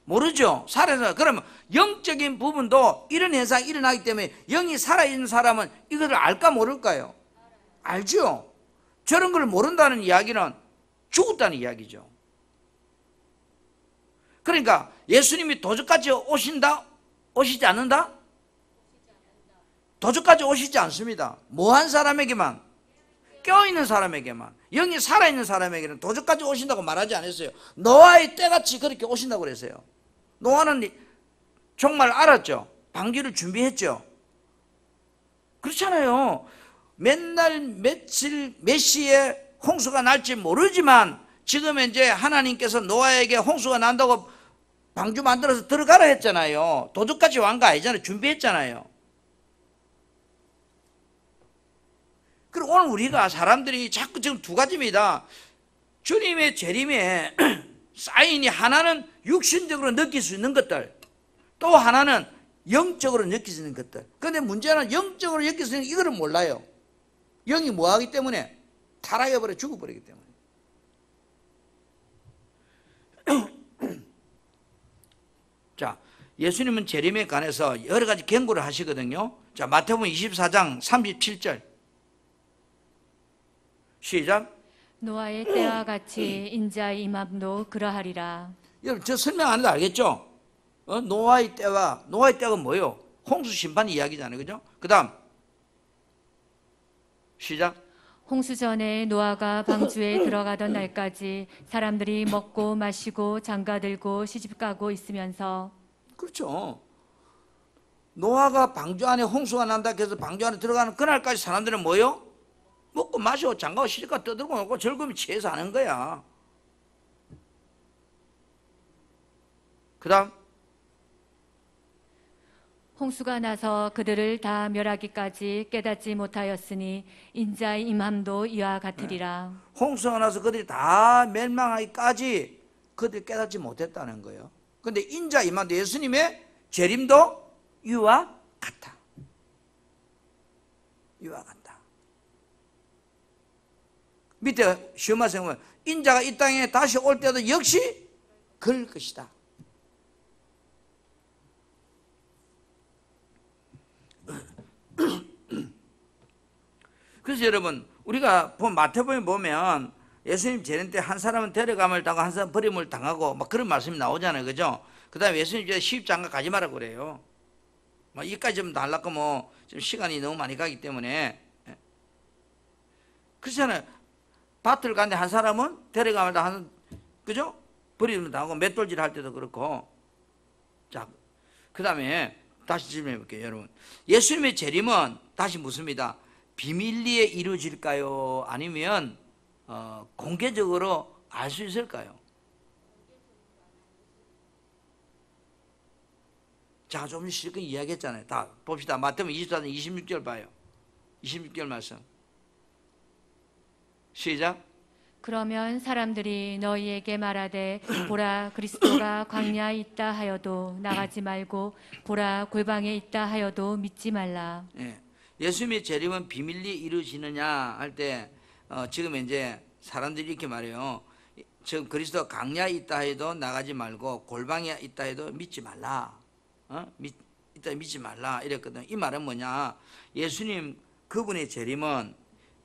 모르죠. 살아서. 그러면 영적인 부분도 이런 현상이 일어나기 때문에 영이 살아있는 사람은 이것을 알까 모를까요? 알죠. 저런 걸 모른다는 이야기는 죽었다는 이야기죠. 그러니까 예수님이 도적같이 오시지 않는다? 도적같이 오시지 않습니다. 뭐한 사람에게만, 깨어있는 사람에게만, 영이 살아있는 사람에게는 도적같이 오신다고 말하지 않았어요. 노아의 때같이 그렇게 오신다고 그랬어요. 노아는 정말 알았죠. 방주를 준비했죠. 그렇잖아요. 맨날 며칠 몇 시에 홍수가 날지 모르지만 지금 이제 하나님께서 노아에게 홍수가 난다고 방주 만들어서 들어가라 했잖아요. 도둑같이 왕 거 아니잖아요. 준비했잖아요. 그리고 오늘 우리가 사람들이 자꾸 지금 두 가지입니다. 주님의 재림에 사인이 하나는 육신적으로 느낄 수 있는 것들, 또 하나는 영적으로 느낄 수 있는 것들. 그런데 문제는 영적으로 느낄 수 있는 이거를 몰라요. 영이 뭐하기 때문에? 타락해버려 죽어버리기 때문에. 자, 예수님은 재림에 관해서 여러 가지 경고를 하시거든요. 자, 마태복음 24장 37절 시작. 노아의 때와 같이 인자의 임함도 그러하리라. 여러분 저 설명 안 해도 알겠죠? 노아의 때가 뭐예요? 홍수 심판 이야기잖아요, 그죠? 그 다음 시작. 홍수 전에 노아가 방주에 들어가던 날까지 사람들이 먹고 마시고 장가들고 시집가고 있으면서. 그렇죠. 노아가 방주 안에 홍수가 난다 해서 방주 안에 들어가는 그날까지 사람들은 뭐예요? 먹고 마시고 장가고 시집가 떠들고 놀고 즐거움이 취해서 하는 거야. 그 다음 홍수가 나서 그들을 다 멸하기까지 깨닫지 못하였으니 인자의 임함도 이와 같으리라. 홍수가 나서 그들이 다 멸망하기까지 그들이 깨닫지 못했다는 거예요. 그런데 인자 임함도 예수님의 재림도 이와 같다. 이와 같다. 밑에 시험 말씀 보면 인자가 이 땅에 다시 올 때도 역시 그럴 것이다. 그래서 여러분 우리가 마태복음에 보면 예수님 재림 때 한 사람은 데려감을 당하고 한 사람은 버림을 당하고 막 그런 말씀이 나오잖아요, 그죠? 그 다음에 예수님 이제 시집장가 가지 마라 그래요. 이까지 좀 달라고 지금 시간이 너무 많이 가기 때문에. 그렇잖아요. 밭을 가는데 한 사람은 데려감을 당하는, 그죠? 버림을 당하고 맷돌질 할 때도 그렇고. 자, 그 다음에 다시 질문해 볼게요, 여러분. 예수님의 재림은 다시 묻습니다. 비밀리에 이루어질까요? 아니면 공개적으로 알 수 있을까요? 자, 좀 실컷 이야기했잖아요. 다 봅시다. 마태복음 24장 26절 봐요. 26절 말씀. 시작. 그러면 사람들이 너희에게 말하되 보라 그리스도가 광야에 있다 하여도 나가지 말고 보라 골방에 있다 하여도 믿지 말라. 예. 예수님의 재림은 비밀리에 이루어지느냐 할 때 지금 이제 사람들이 이렇게 말해요. 지금 그리스도 광야에 있다 해도 나가지 말고 골방에 있다 해도 믿지 말라. 이따 믿지 말라 이랬거든. 이 말은 뭐냐? 예수님 그분의 재림은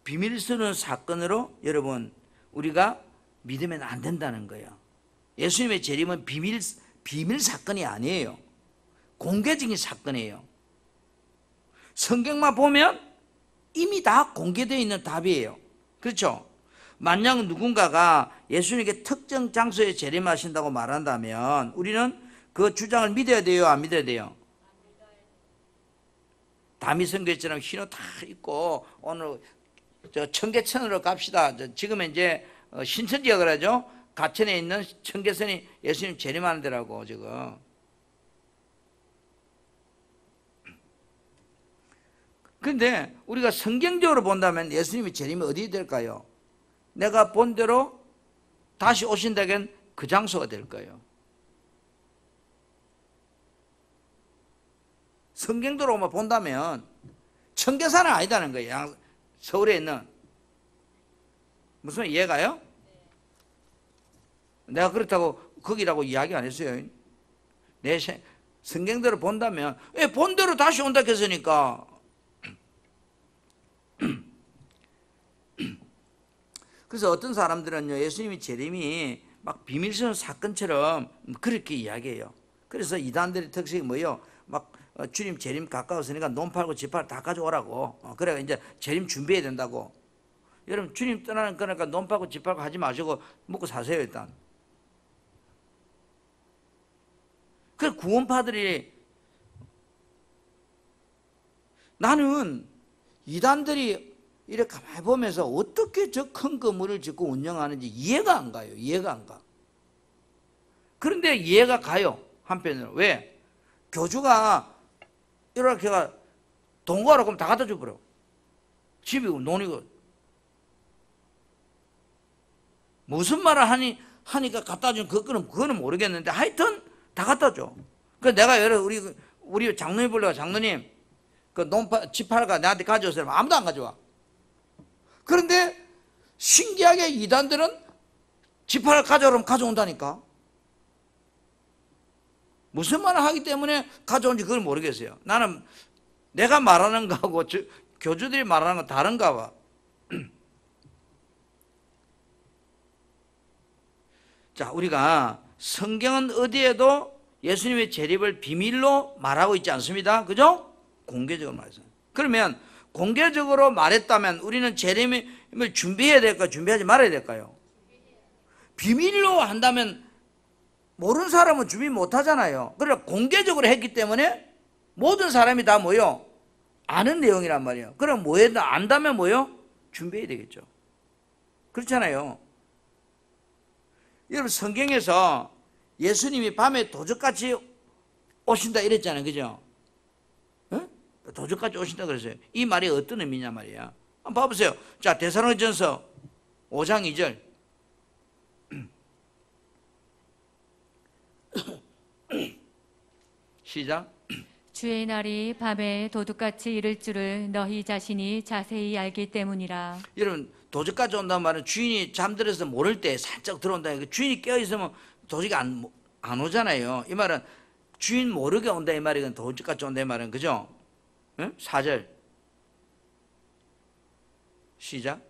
비밀스러운 사건으로 여러분 우리가 믿으면 안 된다는 거예요. 예수님의 재림은 비밀 사건이 아니에요. 공개적인 사건이에요. 성경만 보면 이미 다 공개되어 있는 답이에요. 그렇죠? 만약 누군가가 예수님께 특정 장소에 재림하신다고 말한다면 우리는 그 주장을 믿어야 돼요? 안 믿어야 돼요? 다미 선교처럼 흰 옷 다 입고 오늘 청계천으로 갑시다. 지금 이제 신천지가 그러죠. 가천에 있는 청계천이 예수님 재림하는 데라고 지금. 그런데 우리가 성경적으로 본다면 예수님의 재림이 어디 될까요? 내가 본 대로 다시 오신다면 그 장소가 될 거예요. 성경대로 본다면 청계산은 아니다는 거예요. 서울에 있는. 무슨 이해가요? 내가 그렇다고 거기라고 이야기 안 했어요. 내 성경대로 본다면 본대로 다시 온다 했으니까. 그래서 어떤 사람들은요 예수님의 재림이 막 비밀스러운 사건처럼 그렇게 이야기해요. 그래서 이단들의 특징이 뭐예요? 막 주님 재림 가까웠으니까 논 팔고 집 팔고 다 가져오라고. 그래가 이제 재림 준비해야 된다고. 여러분 주님 떠나는 거니까 논 팔고 집 팔고 하지 마시고 먹고 사세요 일단. 그 구원파들이 나는 이단들이 이렇게 가만히 보면서 어떻게 저 큰 건물을 짓고 운영하는지 이해가 안 가요. 이해가 안 가. 그런데 이해가 가요. 한편으로. 왜? 교주가 이렇게 돈 구하러 그러면 다 갖다 줘버려. 집이고 논이고. 무슨 말을 하니까 갖다 준 그거는 모르겠는데 하여튼 다 갖다 줘. 그래서 내가 우리 장로님 불러가 장로님 그 집 팔아가 나한테 가져오세요. 아무도 안 가져와. 그런데 신기하게 이단들은 집 팔아 가져오면 가져온다니까. 무슨 말을 하기 때문에 가져온지 그걸 모르겠어요. 나는 내가 말하는 거하고 교주들이 말하는 건 다른가 봐. 자, 우리가 성경은 어디에도 예수님의 재림을 비밀로 말하고 있지 않습니다. 그죠? 공개적으로 말해서. 그러면 공개적으로 말했다면 우리는 재림을 준비해야 될까요? 준비하지 말아야 될까요? 비밀로 한다면 모르는 사람은 준비 못 하잖아요. 그러나 공개적으로 했기 때문에 모든 사람이 다 뭐요? 아는 내용이란 말이에요. 그럼 뭐에 안다면 뭐요? 준비해야 되겠죠. 그렇잖아요. 여러분 성경에서 예수님이 밤에 도적같이 오신다 이랬잖아요. 그죠? 어? 도적같이 오신다 그랬어요. 이 말이 어떤 의미냐 말이야. 한번 봐보세요. 자, 데살로니가전서 5장 2절. 시작. 주의 날이 밤에 도둑같이 이를 줄을 너희 자신이 자세히 알기 때문이라. 여러분 도적같이 온다는 말은 주인이 잠들어서 모를 때 살짝 들어온다. 주인이 깨어있으면 도적이 안 오잖아요. 이 말은 주인 모르게 온다 이 말이건 도적같이 온다 이 말은 그죠? 응? 4절 시작.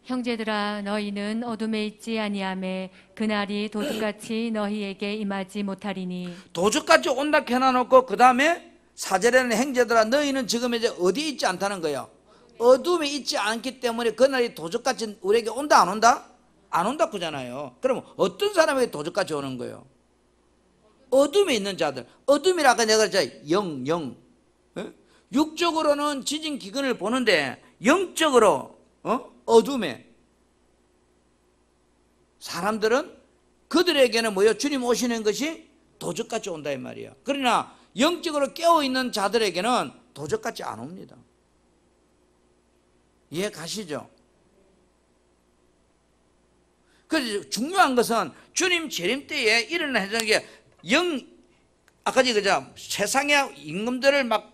형제들아 너희는 어둠에 있지 아니하매 그날이 도둑같이 너희에게 임하지 못하리니. 도적같이 온다 해놔놓고 그 다음에 4절에는 형제들아 너희는 지금 이제 어디에 있지 않다는 거예요. 어둠에 있지 않기 때문에 그날이 도적같이 우리에게 온다 안 온다? 안 온다 그잖아요. 그럼 어떤 사람에게 도적같이 오는 거예요? 어둠에 있는 자들. 어둠이라 아까 내가 그랬잖아요. 영. 육적으로는 지진 기근을 보는데 영적으로 어둠에 사람들은 그들에게는 뭐예요? 주님 오시는 것이 도적같이 온다 이 말이에요. 그러나 영적으로 깨어있는 자들에게는 도적같이 안 옵니다. 이해 가시죠? 그래서 중요한 것은 주님 재림 때에 일어나는 게 아까 그죠? 세상의 임금들을 막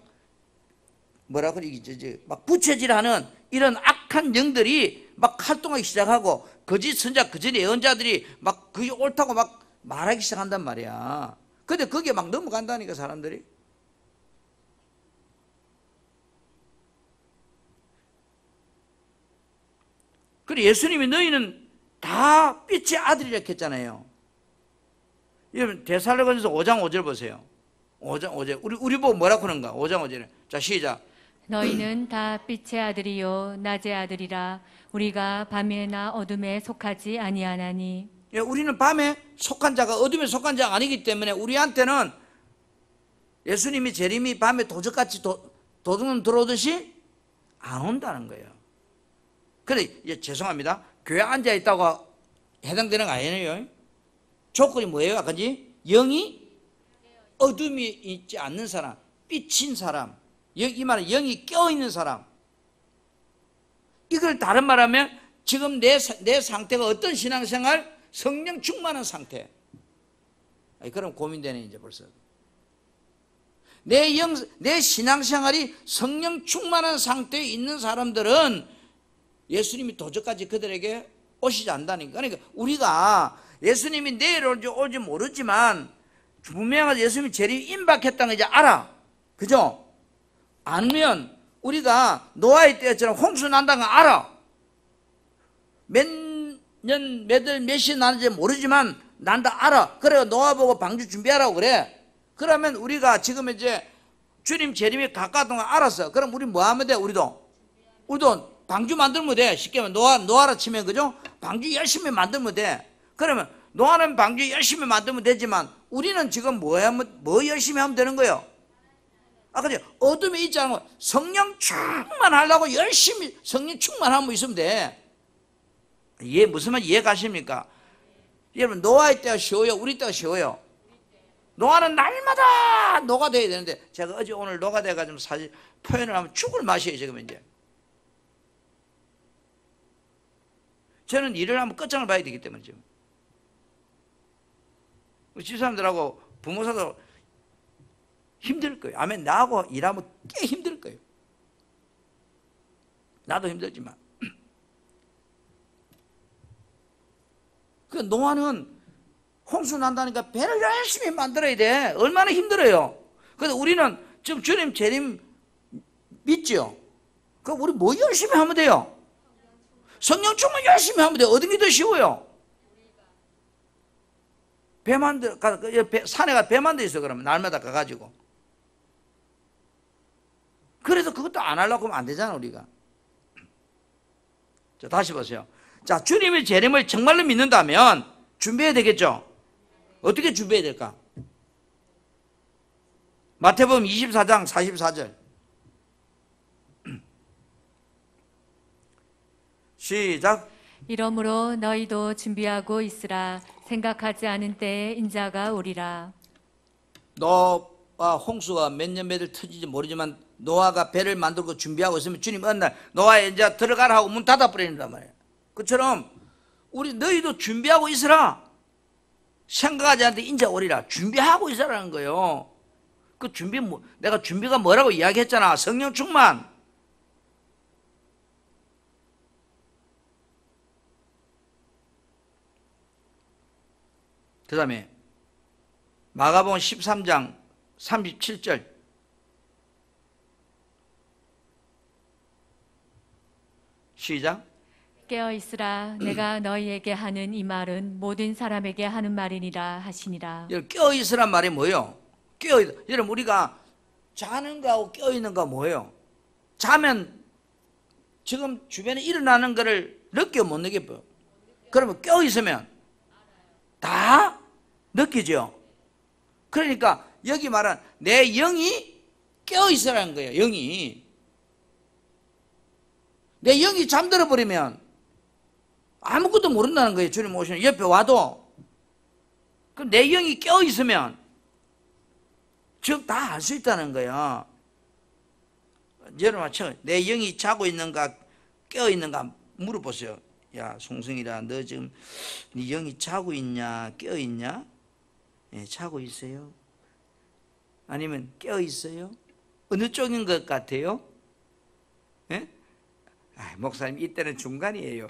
뭐라고 그러지? 막 부채질하는 이런 악한 영들이 막 활동하기 시작하고 거짓 선자, 거짓 예언자들이 막 그게 옳다고 막 말하기 시작한단 말이야. 근데 그게 막 넘어간다니까 사람들이. 그래 예수님이 너희는 다 빛의 아들이라 했잖아요. 여러분 데살로니가전서 5장 5절 보세요. 5장 5절 우리 보고 뭐라고 하는가? 5장 5절에 자 시작. 너희는 다 빛의 아들이요 낮의 아들이라. 우리가 밤에나 어둠에 속하지 아니하나니. 예, 우리는 밤에 속한 자가 어둠에 속한 자가 아니기 때문에 우리한테는 예수님이 재림이 밤에 도적같이 도둑놈 들어오듯이 안 온다는 거예요. 그런데 죄송합니다. 교회 앉아 있다고 해당되는 거 아니에요. 조건이 뭐예요? 아까지 영이 어둠이 있지 않는 사람, 삐친 사람, 이 말은 영이 껴있는 사람. 이걸 다른 말하면 지금 내 상태가 어떤 신앙생활? 성령 충만한 상태. 그럼 고민되네 이제 벌써. 내 신앙생활이 성령 충만한 상태에 있는 사람들은 예수님이 도적까지 그들에게 오시지 않다니까. 그러니까 우리가 예수님이 내일 올지 모르지만 분명하게 예수님이 재림 임박했다는 걸 이제 알아. 그죠? 아니면 우리가 노아의 때처럼 홍수 난다는 걸 알아. 몇 년, 몇 시 나는지 모르지만 난다 알아. 그래 노아 보고 방주 준비하라고 그래. 그러면 우리가 지금 이제 주님 재림이 가까웠던 걸 알았어. 그럼 우리 뭐 하면 돼? 우리도 방주 만들면 돼. 쉽게 말하면 노아라 치면 그죠? 방주 열심히 만들면 돼. 그러면 노아는 방주 열심히 만들면 되지만 우리는 지금 뭐 열심히 하면 되는 거예요? 그죠? 어둠에 있지 않고 성령 충만하려고 열심히 성령 충만하면 있으면 돼. 무슨 말 이해 가십니까? 여러분 노아의 때가 쉬워요? 우리 때가 쉬워요? 노아는 날마다 노가 돼야 되는데 제가 어제 오늘 노가 돼가지고 사실 표현을 하면 죽을 맛이에요 지금 이제. 저는 일을 하면 끝장을 봐야 되기 때문에 지금. 집사람들하고 부모사도 힘들 거예요. 아멘. 나하고 일하면 꽤 힘들 거예요. 나도 힘들지만. 그 노아는 홍수 난다니까 배를 열심히 만들어야 돼. 얼마나 힘들어요. 근데 우리는 지금 주님 재림 믿죠? 그럼 우리 뭐 열심히 하면 돼요? 성령 충만 열심히 하면 돼요. 어떤 게 더 쉬워요? 산에 가 배 만들어 있어. 그러면 날마다 가가지고. 그래서 그것도 안 하려고 하면 안 되잖아 우리가. 자, 다시 보세요. 자, 주님의 재림을 정말로 믿는다면 준비해야 되겠죠. 어떻게 준비해야 될까? 마태복음 24장 44절 시작. 이러므로 너희도 준비하고 있으라. 생각하지 않은 때에 인자가 오리라. 노아와 홍수가 몇 년 몇일 터질지 모르지만 노아가 배를 만들고 준비하고 있으면 주님 어느 날 노아에 이제 들어가라 하고 문 닫아버린단 말이에요. 그처럼 우리 너희도 준비하고 있으라. 생각하지 않을 때 인자 오리라. 준비하고 있으라는 거예요. 그 준비 내가 준비가 뭐라고 이야기했잖아. 성령 충만. 그 다음에 마가복음 13장 37절 시작. 깨어 있으라. 내가 너희에게 하는 이 말은 모든 사람에게 하는 말이니라 하시니라. 깨어 있으란 말이 뭐예요? 깨어 있. 여러분 우리가 자는 거하고 깨어 있는 거 뭐예요? 자면 지금 주변에 일어나는 거를 느껴 못 느껴요? 그러면 깨어 있으면 다 느끼죠. 그러니까 여기 말한 내 영이 깨어 있으라는 거예요. 영이. 내 영이 잠들어 버리면 아무것도 모른다는 거예요. 주님 오시면 옆에 와도. 그럼 내 영이 깨어 있으면 즉 다 알 수 있다는 거예요. 여러분 내 영이 자고 있는가 깨어 있는가 물어보세요. 야 송승이라 너 지금 네 영이 자고 있냐 깨어 있냐? 예, 자고 있어요. 아니면 깨어 있어요? 어느 쪽인 것 같아요? 예? 아, 목사님 이때는 중간이에요.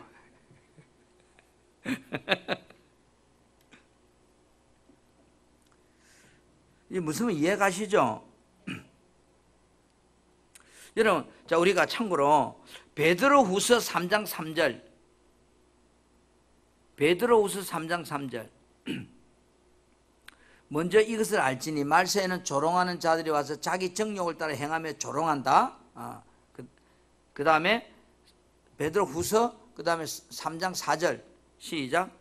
이게 무슨 이해 가시죠? 여러분, 자 우리가 참고로 베드로후서 3장 3절, 베드로후서 3장 3절. 먼저 이것을 알지니 말세에는 조롱하는 자들이 와서 자기 정욕을 따라 행하며 조롱한다. 그 다음에 베드로후서 그 다음에 3장 4절 시작.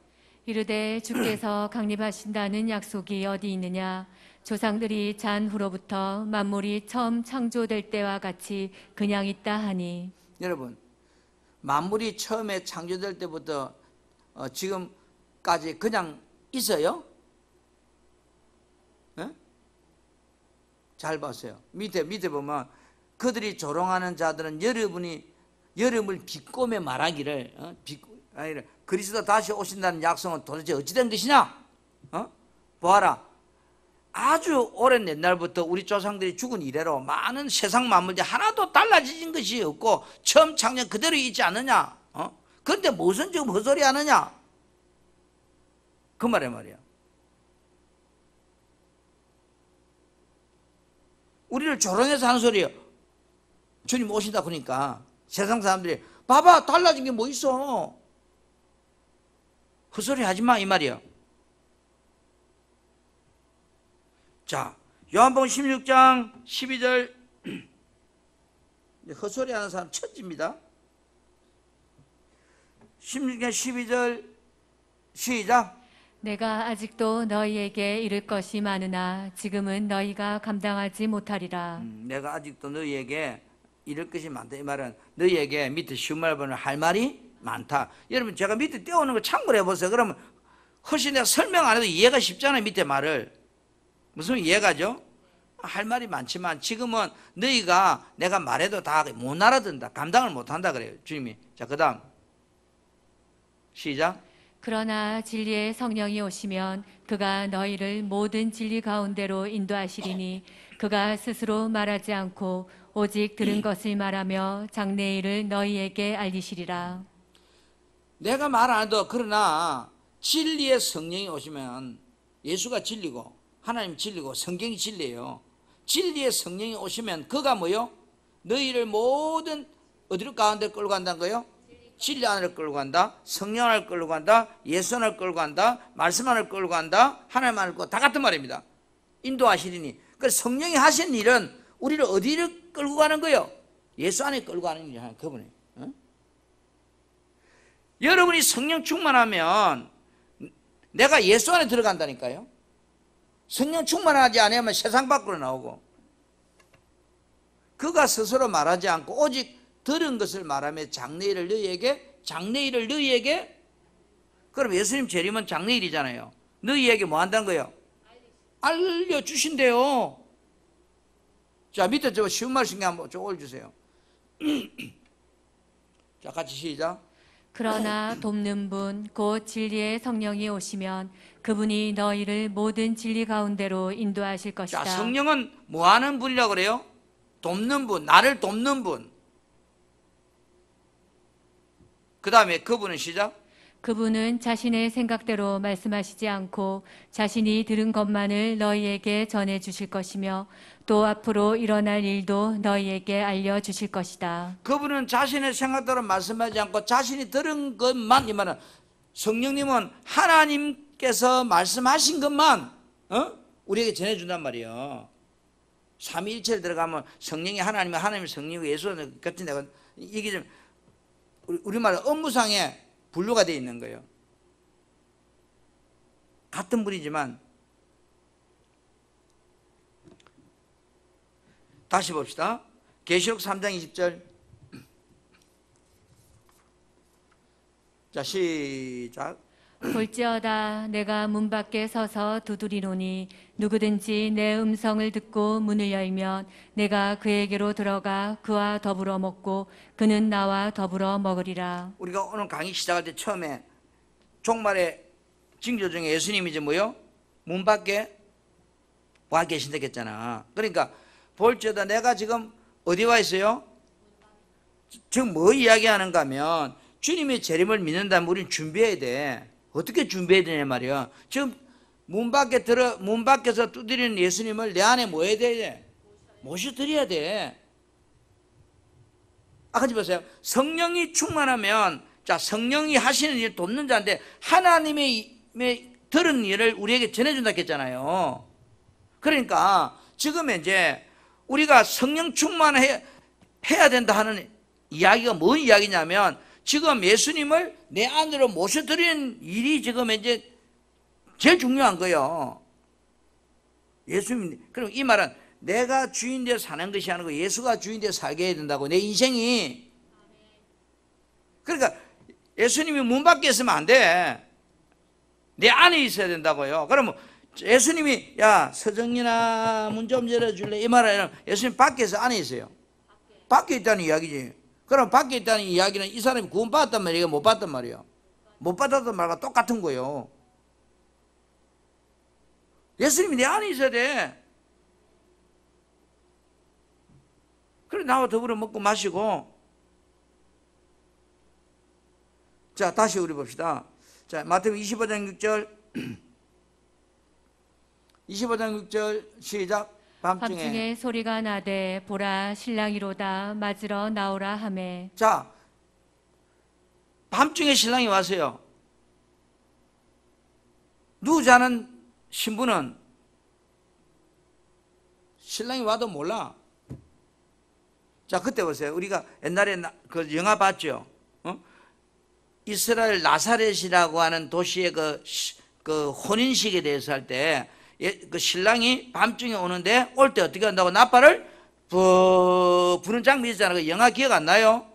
이르되 주께서 강림하신다는 약속이 어디 있느냐? 조상들이 잔 후로부터 만물이 처음 창조될 때와 같이 그냥 있다 하니. 여러분 만물이 처음에 창조될 때부터 지금까지 그냥 있어요? 네? 잘 봤어요. 밑에 보면 그들이 조롱하는 자들은 여러분을 비꼬며 말하기를 그리스도 다시 오신다는 약속은 도대체 어찌된 것이냐? 보아라. 아주 오랜 옛날부터 우리 조상들이 죽은 이래로 많은 세상 만물들이 하나도 달라진 것이 없고 처음 창조 그대로 있지 않느냐? 그런데 무슨 지금 헛소리 하느냐? 그 말이야. 우리를 조롱해서 하는 소리예요. 주님 오신다 그러니까 세상 사람들이 봐봐 달라진 게 뭐 있어? 헛소리 하지 마 이 말이야. 자, 요한복음 16장 12절 헛소리 하는 사람 천지입니다. 16장 12절 시작. 내가 아직도 너희에게 이를 것이 많으나 지금은 너희가 감당하지 못하리라. 내가 아직도 너희에게 이럴 것이 많다. 이 말은 너희에게 밑에 쉬운 말 보면 할 말이 많다. 여러분 제가 밑에 띄워놓은 거 참고로 해보세요. 그러면 훨씬 내가 설명 안 해도 이해가 쉽잖아요. 밑에 말을. 무슨 이해가죠? 할 말이 많지만 지금은 너희가 내가 말해도 다 못 알아듣는다. 감당을 못한다 그래요. 주님이. 자, 그 다음 시작. 그러나 진리의 성령이 오시면 그가 너희를 모든 진리 가운데로 인도하시리니 그가 스스로 말하지 않고 오직 들은 것을 말하며 장래일을 너희에게 알리시리라. 내가 말 안 해도 그러나 진리의 성령이 오시면 예수가 진리고 하나님 진리고 성경이 진리예요. 진리의 성령이 오시면 그가 뭐요? 너희를 모든 어디로 가운데 끌고 간다는 거예요? 진리 안을 끌고 간다, 성령 안을 끌고 간다, 예수 안을 끌고 간다, 말씀 안을 끌고 간다, 하나님 안을 끌고 다 같은 말입니다. 인도하시리니. 그래서 성령이 하신 일은 우리를 어디를 끌고 가는 거예요? 예수 안에 끌고 가는 일이잖아요. 그분이. 어? 여러분이 성령 충만하면 내가 예수 안에 들어간다니까요. 성령 충만하지 않으면 세상 밖으로 나오고, 그가 스스로 말하지 않고 오직 들은 것을 말하며 장래일을 너희에게, 그럼 예수님 재림은 장래일이잖아요. 너희에게 뭐 한다는 거예요? 알려주신대요. 자, 밑에 저 쉬운 말씀 한번 좀 올려주세요. 자, 같이 시작. 그러나 돕는 분, 곧 진리의 성령이 오시면 그분이 너희를 모든 진리 가운데로 인도하실 것이다. 자, 성령은 뭐 하는 분이라고 그래요? 돕는 분, 나를 돕는 분. 그 다음에 그분은 시작. 그분은 자신의 생각대로 말씀하시지 않고 자신이 들은 것만을 너희에게 전해 주실 것이며 또 앞으로 일어날 일도 너희에게 알려 주실 것이다. 그분은 자신의 생각대로 말씀하지 않고 자신이 들은 것만, 이 말은 성령님은 하나님께서 말씀하신 것만 우리에게 전해준단 말이에요. 삼위일체를 들어가면 성령이 하나님이 성령이고 예수는 같은 데가, 이게 좀 우리말로 업무상에 분류가 되어 있는 거예요. 같은 분이지만. 다시 봅시다. 계시록 3장 20절. 자, 시작. 볼지어다 내가 문 밖에 서서 두드리노니 누구든지 내 음성을 듣고 문을 열면 내가 그에게로 들어가 그와 더불어 먹고 그는 나와 더불어 먹으리라. 우리가 오늘 강의 시작할 때 처음에 종말의 징조 중에 예수님이 이제 뭐요? 문 밖에 와 계신다 했잖아. 그러니까 볼지어다 내가 지금 어디 와 있어요? 지금 뭐 이야기하는가 하면 주님의 재림을 믿는다면 우리는 준비해야 돼. 어떻게 준비해야 되냐 말이야. 지금 문 밖에서 두드리는 예수님을 내 안에 뭐 해야 돼? 모셔드려야 돼. 같이 보세요. 성령이 충만하면, 자, 성령이 하시는 일을 돕는 자인데 하나님의 들은 일을 우리에게 전해준다 했잖아요. 그러니까 지금 이제 우리가 성령 충만해야 된다 하는 이야기가 뭔 이야기냐면, 지금 예수님을 내 안으로 모셔드리는 일이 지금 이제 제일 중요한 거예요. 예수님, 그럼 이 말은 내가 주인 되어 사는 것이 아니고 예수가 주인 되어 살게 해야 된다고, 내 인생이. 그러니까 예수님이 문 밖에 있으면 안 돼. 내 안에 있어야 된다고요. 그러면 예수님이 야 서정이나 문 좀 열어줄래? 이 말은 예수님 밖에서 안에 있어요. 밖에 있다는 이야기지. 그럼 밖에 있다는 이야기는 이 사람이 구원받았단 말이에요? 못 받았단 말이에요? 못 받았단 말과 똑같은 거예요. 예수님이 내 안에 있어야 돼. 그래 나와 더불어 먹고 마시고. 자, 다시 우리 봅시다. 자, 마태복음 25장 6절 25장 6절 시작. 밤중에 소리가 나되 보라 신랑이로다 맞으러 나오라 하매. 자, 밤중에 신랑이 왔어요. 누구 자는 신부는 신랑이 와도 몰라. 자, 그때 보세요. 우리가 옛날에 그 영화 봤죠? 이스라엘 나사렛이라고 하는 도시의 그 혼인식에 대해서 할 때 그 신랑이 밤중에 오는데 올 때 어떻게 한다고? 나팔을 부는 장면이 있잖아요. 그 영화 기억 안 나요?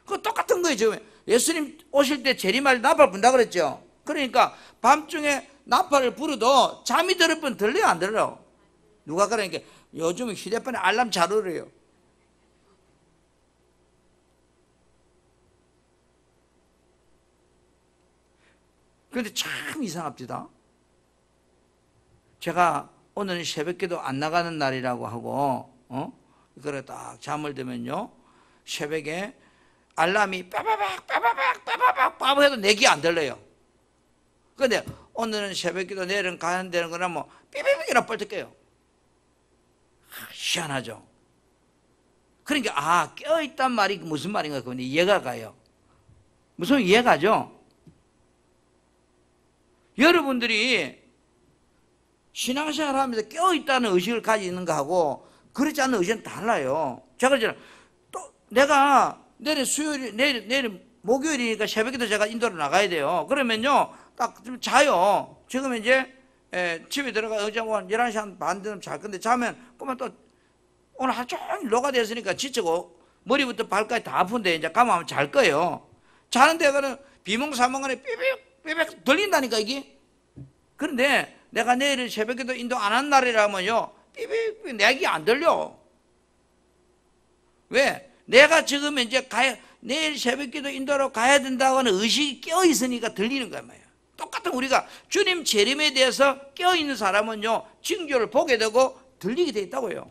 그거 똑같은 거예요. 지금 예수님 오실 때 재림할 나팔 분다 그랬죠. 그러니까 밤중에 나팔을 불어도 잠이 들을 뻔 들려요, 안 들어요? 누가 그러니까 요즘 휴대폰에 알람 잘 울어요. 그런데 참 이상합니다. 제가 오늘은 새벽기도 안 나가는 날이라고 하고 그래 딱 잠을 들면요 새벽에 알람이 빠바박 빠바박 빠바박 빠바박 해도 내 귀 안 들려요. 그런데 오늘은 새벽기도 내일은 가는 데는 거나 뭐 삐삐삐이나 뻘떡 깨요. 희한하죠. 그러니까 깨어있단 말이 무슨 말인가 그런데 이해가 가요. 무슨 이해가죠? 여러분들이 신앙생활 하면서 깨어있다는 의식을 가지고 있는 거하고 그렇지 않은 의식은 달라요. 제가 또 내가 내일 수요일, 내일 목요일이니까 새벽에도 제가 인도로 나가야 돼요. 그러면요, 딱 좀 자요. 지금 이제 집에 들어가 어제 11시 한 반 되면 잘 건데 자면 그러면 또 오늘 하루 종일 노가 됐으니까 지치고 머리부터 발까지 다 아픈데 이제 가면 잘 거예요. 자는데 그는 비몽사몽간에 삐빅 들린다니까 이게. 그런데 내가 내일 새벽에도 인도 안 한 날이라면요, 삐빅 내기 안 들려. 왜? 내가 지금 이제 내일 새벽에도 인도로 가야 된다고 하는 의식이 껴 있으니까 들리는 거야 말이야. 똑같은 우리가 주님 재림에 대해서 껴 있는 사람은요, 징조를 보게 되고 들리게 돼 있다고요.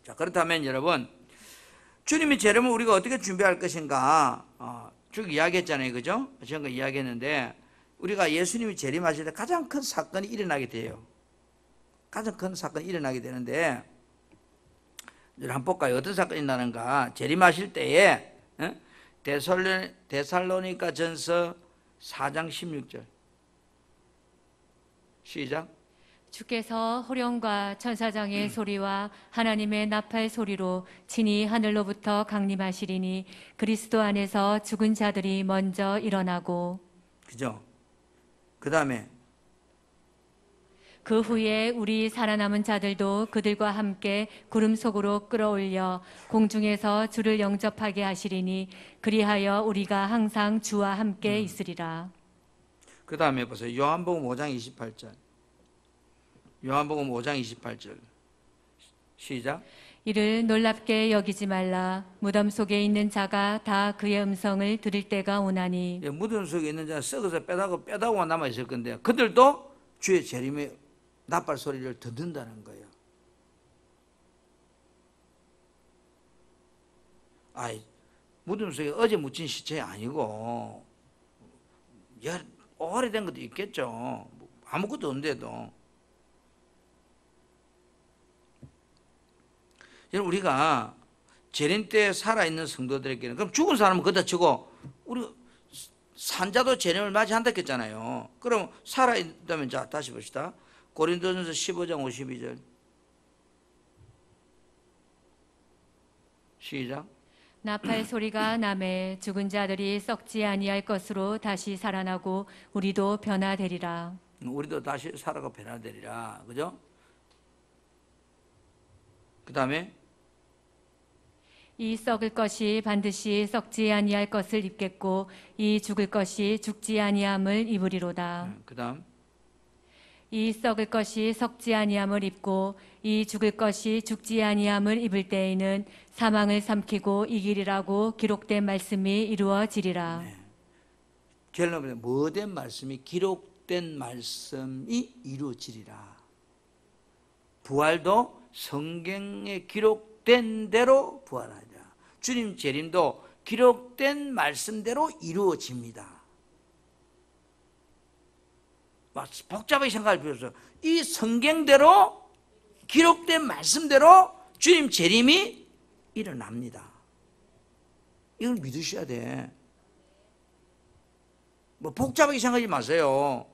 자, 그렇다면 여러분, 주님의 재림을 우리가 어떻게 준비할 것인가 쭉 이야기했잖아요, 그죠? 지금 이야기했는데 우리가 예수님이 재림하실 때 가장 큰 사건이 일어나게 돼요. 가장 큰 사건이 일어나게 되는데 한번 볼까요? 어떤 사건이 나는가? 재림하실 때에 데살로니가 전서 4장 16절 시작. 주께서 호령과 천사장의 소리와 하나님의 나팔 소리로 친히 하늘로부터 강림하시리니 그리스도 안에서 죽은 자들이 먼저 일어나고, 그죠? 그 다음에 그 후에 우리 살아남은 자들도 그들과 함께 구름 속으로 끌어올려 공중에서 주를 영접하게 하시리니 그리하여 우리가 항상 주와 함께 있으리라. 그 다음에 보세요. 요한복음 5장 28절. 요한복음 5장 28절 시작. 이를 놀랍게 여기지 말라. 무덤 속에 있는 자가 다 그의 음성을 들을 때가 오나니. 무덤 속에 있는 자는 썩어서 뼈다구가 남아있을 건데 그들도 주의 재림의 나팔 소리를 듣는다는 거예요. 아이, 무덤 속에 어제 묻힌 시체 아니고 오래된 것도 있겠죠. 아무것도 없는데도. 여러분, 우리가 재림 때 살아있는 성도들에게는, 그럼 죽은 사람은 그다 치고 우리 산자도 재림을 맞이한다 했잖아요. 그럼 살아있다면, 자 다시 봅시다. 고린도전서 15장 52절 시작. 나팔 소리가 나매 죽은 자들이 썩지 아니할 것으로 다시 살아나고 우리도 변화되리라. 우리도 다시 살아가 변화되리라. 그죠? 그 다음에 이 썩을 것이 반드시 썩지 아니할 것을 입겠고 이 죽을 것이 죽지 아니함을 입으리로다. 그 다음 이 썩을 것이 썩지 아니함을 입고 이 죽을 것이 죽지 아니함을 입을 때에는 사망을 삼키고 이기리라고 기록된 말씀이 이루어지리라. 결론은 뭐된 말씀이 기록된 말씀이 이루어지리라. 부활도 성경에 기록된 대로 부활하리라. 주님 재림도 기록된 말씀대로 이루어집니다. 복잡하게 생각할 필요 없어요. 이 성경대로 기록된 말씀대로 주님 재림이 일어납니다. 이걸 믿으셔야 돼. 뭐 복잡하게 생각하지 마세요.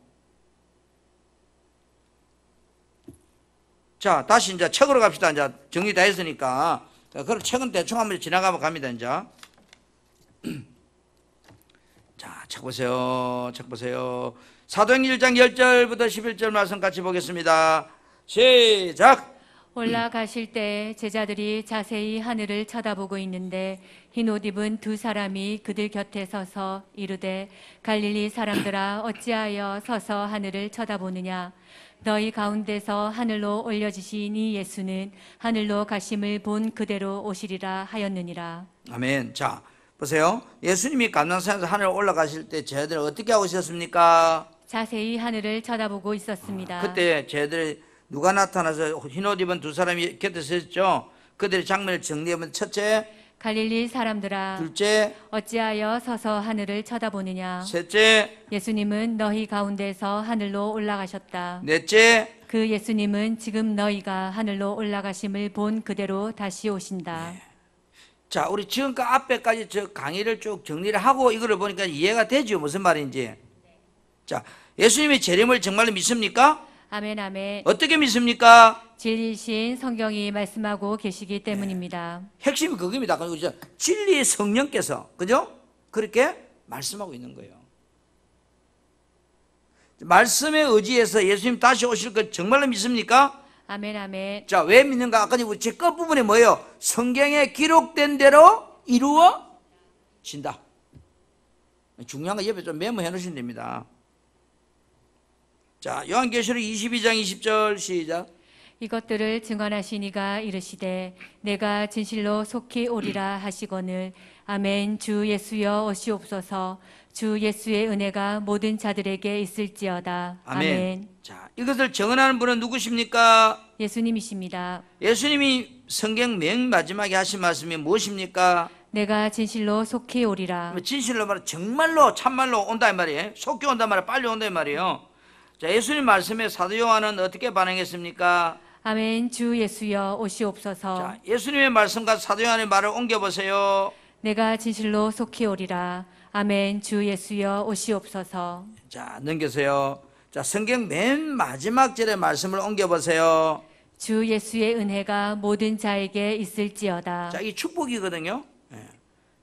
자, 다시 이제 책으로 갑시다. 이제 정리 다 했으니까. 자, 그럼 책은 대충 한번 지나가면 갑니다. 이제. 자, 책 보세요. 책 보세요. 사도행전 1장 10절부터 11절 말씀 같이 보겠습니다. 시작. 올라가실 때 제자들이 자세히 하늘을 쳐다보고 있는데 흰 옷 입은 두 사람이 그들 곁에 서서 이르되 갈릴리 사람들아 어찌하여 서서 하늘을 쳐다보느냐. 너희 가운데서 하늘로 올려지신 이 예수는 하늘로 가심을 본 그대로 오시리라 하였느니라. 아멘. 자, 보세요. 예수님이 감람산에서 하늘 올라가실 때 제자들 어떻게 하고 있었습니까? 자세히 하늘을 쳐다보고 있었습니다. 그때 제자들이 누가 나타나서 흰옷 입은 두 사람이 곁에 섰죠. 그들의 장면을 정리하면 첫째, 갈릴리 사람들아 둘째, 어찌하여 서서 하늘을 쳐다보느냐. 셋째, 예수님은 너희 가운데서 하늘로 올라가셨다. 넷째. 그 예수님은 지금 너희가 하늘로 올라가심을 본 그대로 다시 오신다. 자, 우리 지금까지 앞에까지 저 강의를 쭉 정리를 하고 이거를 보니까 이해가 되죠? 무슨 말인지. 자, 예수님의 재림을 정말로 믿습니까? 아멘, 아멘. 어떻게 믿습니까? 진리신 성경이 말씀하고 계시기 때문입니다. 핵심이 그겁니다. 그죠? 진리의 성령께서, 그죠? 그렇게 말씀하고 있는 거예요. 말씀에 의지해서 예수님 다시 오실 것 정말로 믿습니까? 아멘, 아멘. 자, 왜 믿는가? 아까 제 끝부분에 뭐예요? 성경에 기록된 대로 이루어진다. 중요한 거 옆에 좀 메모해 놓으시면 됩니다. 자, 요한계시록 22장 20절 시작. 이것들을 증언하시니가 이르시되 내가 진실로 속히 오리라 하시거늘 아멘. 주 예수여 오시옵소서. 주 예수의 은혜가 모든 자들에게 있을지어다. 아멘. 자, 이것을 정언하는 분은 누구십니까? 예수님이십니다. 예수님이 성경 맨 마지막에 하신 말씀이 무엇입니까? 내가 진실로 속히 오리라. 진실로 말해 정말로 참말로 온다 이 말이에요. 속히 온다 말이에요. 빨리 온다 이 말이에요. 자, 예수님 말씀에 사도 요한은 어떻게 반응했습니까? 아멘. 주 예수여 오시옵소서. 자, 예수님의 말씀과 사도 요한의 말을 옮겨보세요. 내가 진실로 속히 오리라. 아멘. 주 예수여 오시옵소서. 자, 넘겨서요. 자, 성경 맨 마지막 절의 말씀을 옮겨보세요. 주 예수의 은혜가 모든 자에게 있을지어다. 자, 이 축복이거든요. 예.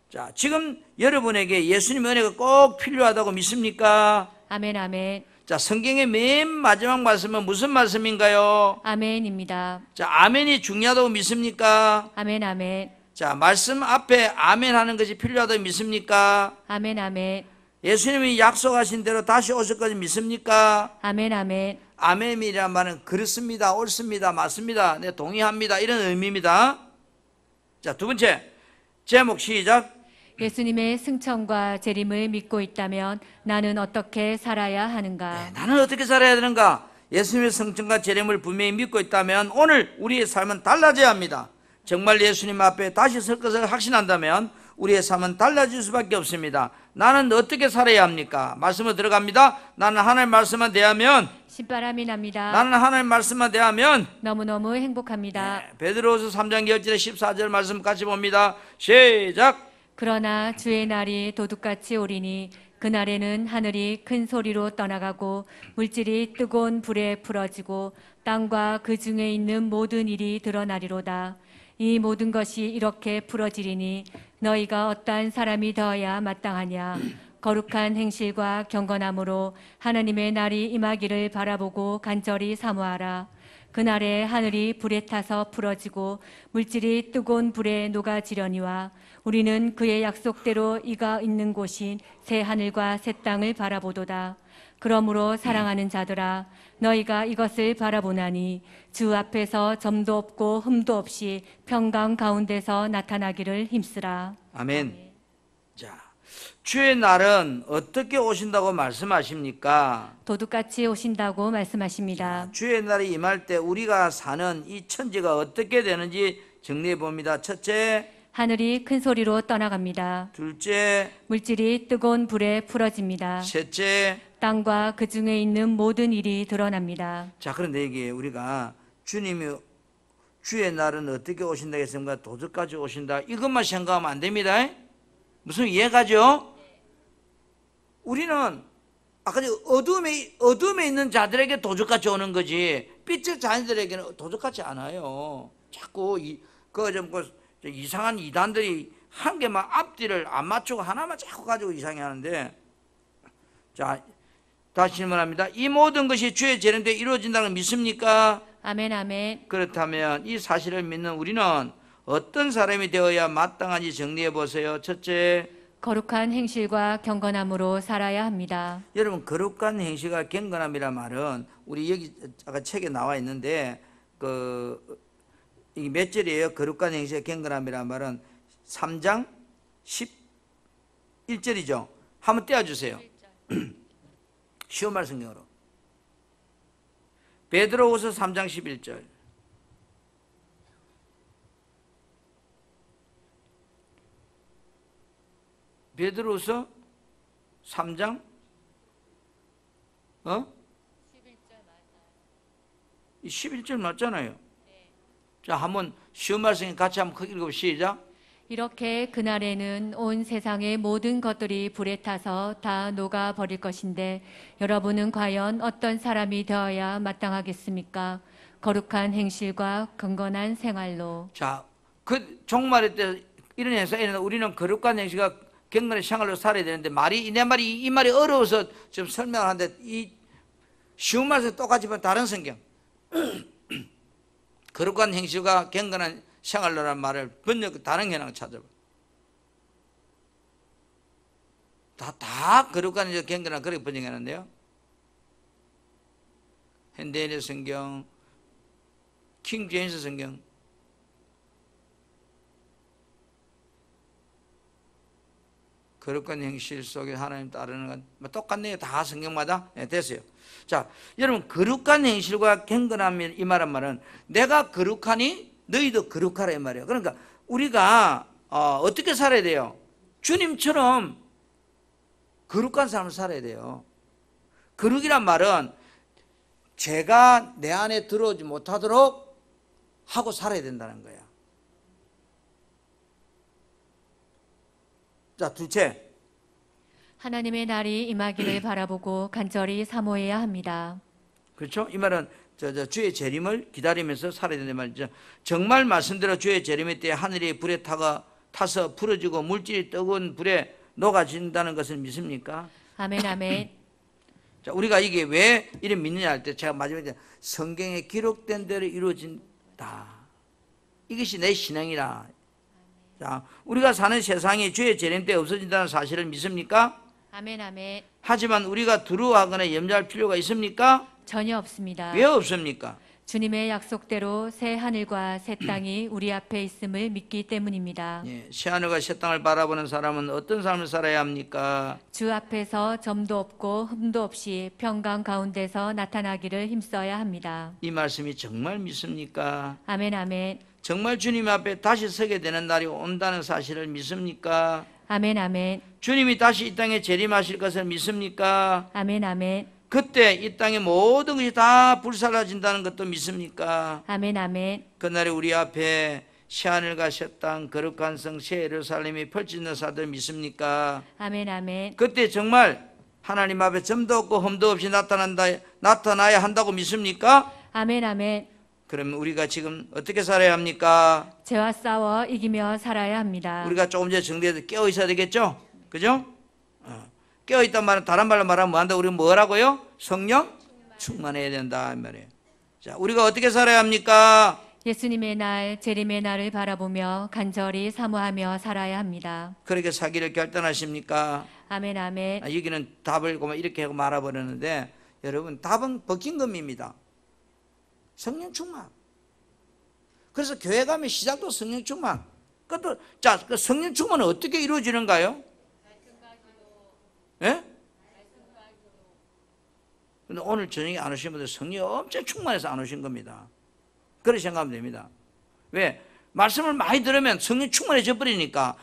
자, 지금 여러분에게 예수님의 은혜가 꼭 필요하다고 믿습니까? 아멘, 아멘. 자, 성경의 맨 마지막 말씀은 무슨 말씀인가요? 아멘입니다. 자, 아멘이 중요하다고 믿습니까? 아멘, 아멘. 자, 말씀 앞에 아멘 하는 것이 필요하다고 믿습니까? 아멘, 아멘. 예수님이 약속하신 대로 다시 오실 것을 믿습니까? 아멘, 아멘. 아멘이란 말은 그렇습니다, 옳습니다, 맞습니다, 네, 동의합니다 이런 의미입니다. 자, 두 번째 제목 시작. 예수님의 승천과 재림을 믿고 있다면 나는 어떻게 살아야 하는가? 나는 어떻게 살아야 되는가? 예수님의 성천과 재림을 분명히 믿고 있다면 오늘 우리의 삶은 달라져야 합니다. 정말 예수님 앞에 다시 설 것을 확신한다면 우리의 삶은 달라질 수밖에 없습니다. 나는 어떻게 살아야 합니까? 말씀을 들어갑니다. 나는 하나님 말씀만 대하면 신바람이 납니다. 나는 하나님 말씀만 대하면 너무너무 행복합니다. 베드로후서 3장 10절에 14절 말씀 같이 봅니다. 시작. 그러나 주의 날이 도둑같이 오리니 그날에는 하늘이 큰 소리로 떠나가고 물질이 뜨거운 불에 풀어지고 땅과 그 중에 있는 모든 일이 드러나리로다. 이 모든 것이 이렇게 풀어지리니 너희가 어떠한 사람이 되어야 마땅하냐? 거룩한 행실과 경건함으로 하나님의 날이 임하기를 바라보고 간절히 사모하라. 그날에 하늘이 불에 타서 풀어지고 물질이 뜨거운 불에 녹아지려니와 우리는 그의 약속대로 이가 있는 곳인 새 하늘과 새 땅을 바라보도다. 그러므로 사랑하는 자들아, 너희가 이것을 바라보나니 주 앞에서 점도 없고 흠도 없이 평강 가운데서 나타나기를 힘쓰라. 아멘. 자, 주의 날은 어떻게 오신다고 말씀하십니까? 도둑같이 오신다고 말씀하십니다. 주의 날이 임할 때 우리가 사는 이 천지가 어떻게 되는지 정리해 봅니다. 첫째, 하늘이 큰 소리로 떠나갑니다. 둘째, 물질이 뜨거운 불에 풀어집니다. 셋째. 땅과 그 중에 있는 모든 일이 드러납니다. 자, 그런데 이게 우리가 주님이 주의 날은 어떻게 오신다 했습니까? 도둑까지 오신다 이것만 생각하면 안 됩니다. 무슨 이해가죠? 우리는 아까 어둠에 있는 자들에게 도둑같이 오는 거지 빛의 자녀들에게는 도둑같이 안 와요. 자꾸 이상한 이단들이 한 개만 앞뒤를 안 맞추고 하나만 자꾸 가지고 이상해 하는데, 자, 다시 질문합니다. 이 모든 것이 주의 재림 때 이루어진다는 걸 믿습니까? 아멘, 아멘. 그렇다면 이 사실을 믿는 우리는 어떤 사람이 되어야 마땅한지 정리해 보세요. 첫째, 거룩한 행실과 경건함으로 살아야 합니다. 여러분, 거룩한 행실과 경건함이란 말은 우리 여기 아까 책에 나와 있는데 이게 몇 절이에요? 거룩한 행실과 경건함이란 말은 3장 11절이죠. 한번 떼어주세요. 쉬운 말 성경으로. 베드로후서 3장 11절. 베드로후서 3장 11절 맞잖아요. 자, 한번 쉬운 말씀 같이 한번 크게 읽어 시작. 이렇게 그날에는 온 세상의 모든 것들이 불에 타서 다 녹아버릴 것인데 여러분은 과연 어떤 사람이 되어야 마땅하겠습니까? 거룩한 행실과 경건한 생활로. 자, 그 종말의 때 이런 행사에는 우리는 거룩한 행실과 경건의 생활로 살아야 되는데 내 말이 이 말이 어려워서 좀 설명을 하는데 이 쉬운 말에서 똑같지만 다른 성경 거룩한 행실과 경건한 생활로라는 말을 번역 다른 현황 찾아봐. 다 거룩한 경건한 그렇게 번역하는데요. 현대인의 성경, 킹 제임스 성경, 거룩한 행실 속에 하나님 따르는 건 똑같네요. 다 성경마다. 네, 됐어요. 자, 여러분 거룩한 행실과 경건함이 이 말한 말은 내가 거룩하니 너희도 거룩하라 이 말이에요. 그러니까 우리가 어떻게 살아야 돼요? 주님처럼 거룩한 삶을 살아야 돼요. 거룩이란 말은 죄가 내 안에 들어오지 못하도록 하고 살아야 된다는 거야. 자, 둘째. 하나님의 날이 임하기를 바라보고 간절히 사모해야 합니다. 그렇죠? 이 말은 주의 재림을 기다리면서 살아야 된다는 말이죠. 정말 말씀대로 주의 재림의 때에 하늘이 불에 타서 부러지고 물질이 뜨거운 불에 녹아진다는 것을 믿습니까? 아멘, 아멘. 자, 우리가 이게 왜 이런 믿느냐 할 때 제가 마지막에 성경에 기록된 대로 이루어진다. 이것이 내 신앙이라. 자, 우리가 사는 세상이 주의 재림 때 없어진다는 사실을 믿습니까? 아멘, 아멘. 하지만 우리가 두려워하거나 염려할 필요가 있습니까? 전혀 없습니다. 왜 없습니까? 주님의 약속대로 새 하늘과 새 땅이 우리 앞에 있음을 믿기 때문입니다. 예, 새하늘과 새 땅을 바라보는 사람은 어떤 삶을 살아야 합니까? 주 앞에서 점도 없고 흠도 없이 평강 가운데서 나타나기를 힘써야 합니다. 이 말씀이 정말 믿습니까? 아멘, 아멘. 정말 주님 앞에 다시 서게 되는 날이 온다는 사실을 믿습니까? 아멘, 아멘. 주님이 다시 이 땅에 재림하실 것을 믿습니까? 아멘, 아멘. 그때 이 땅의 모든 것이 다 불살라진다는 것도 믿습니까? 아멘, 아멘. 그날에 우리 앞에 새하늘과 새 땅 거룩한 성 새 예루살렘이 펼쳐지는 사들 믿습니까? 아멘, 아멘. 그때 정말 하나님 앞에 점도 없고 흠도 없이 나타나야 한다고 믿습니까? 아멘, 아멘. 그러면 우리가 지금 어떻게 살아야 합니까? 죄와 싸워 이기며 살아야 합니다. 우리가 조금 전에 정리해서 깨어 있어야 되겠죠? 그죠? 깨어 있단 말은 다른 말로 말하면 뭐한다? 우리는 뭐라고요? 성령 충만해야 된다 이 말이에요. 자, 우리가 어떻게 살아야 합니까? 예수님의 날, 재림의 날을 바라보며 간절히 사모하며 살아야 합니다. 그렇게 살기를 결단하십니까? 아멘, 아멘. 여기는 답을 이렇게 하고 말아버렸는데 여러분 답은 버킹엄입니다. 성령 충만. 그래서 교회 가면 시작도 성령 충만. 그것도 자, 그 성령 충만은 어떻게 이루어지는가요? 예? 근데 오늘 저녁에 안 오신 분들 성령 엄청 충만해서 안 오신 겁니다. 그렇게 생각하면 됩니다. 왜? 말씀을 많이 들으면 성령 충만해져 버리니까.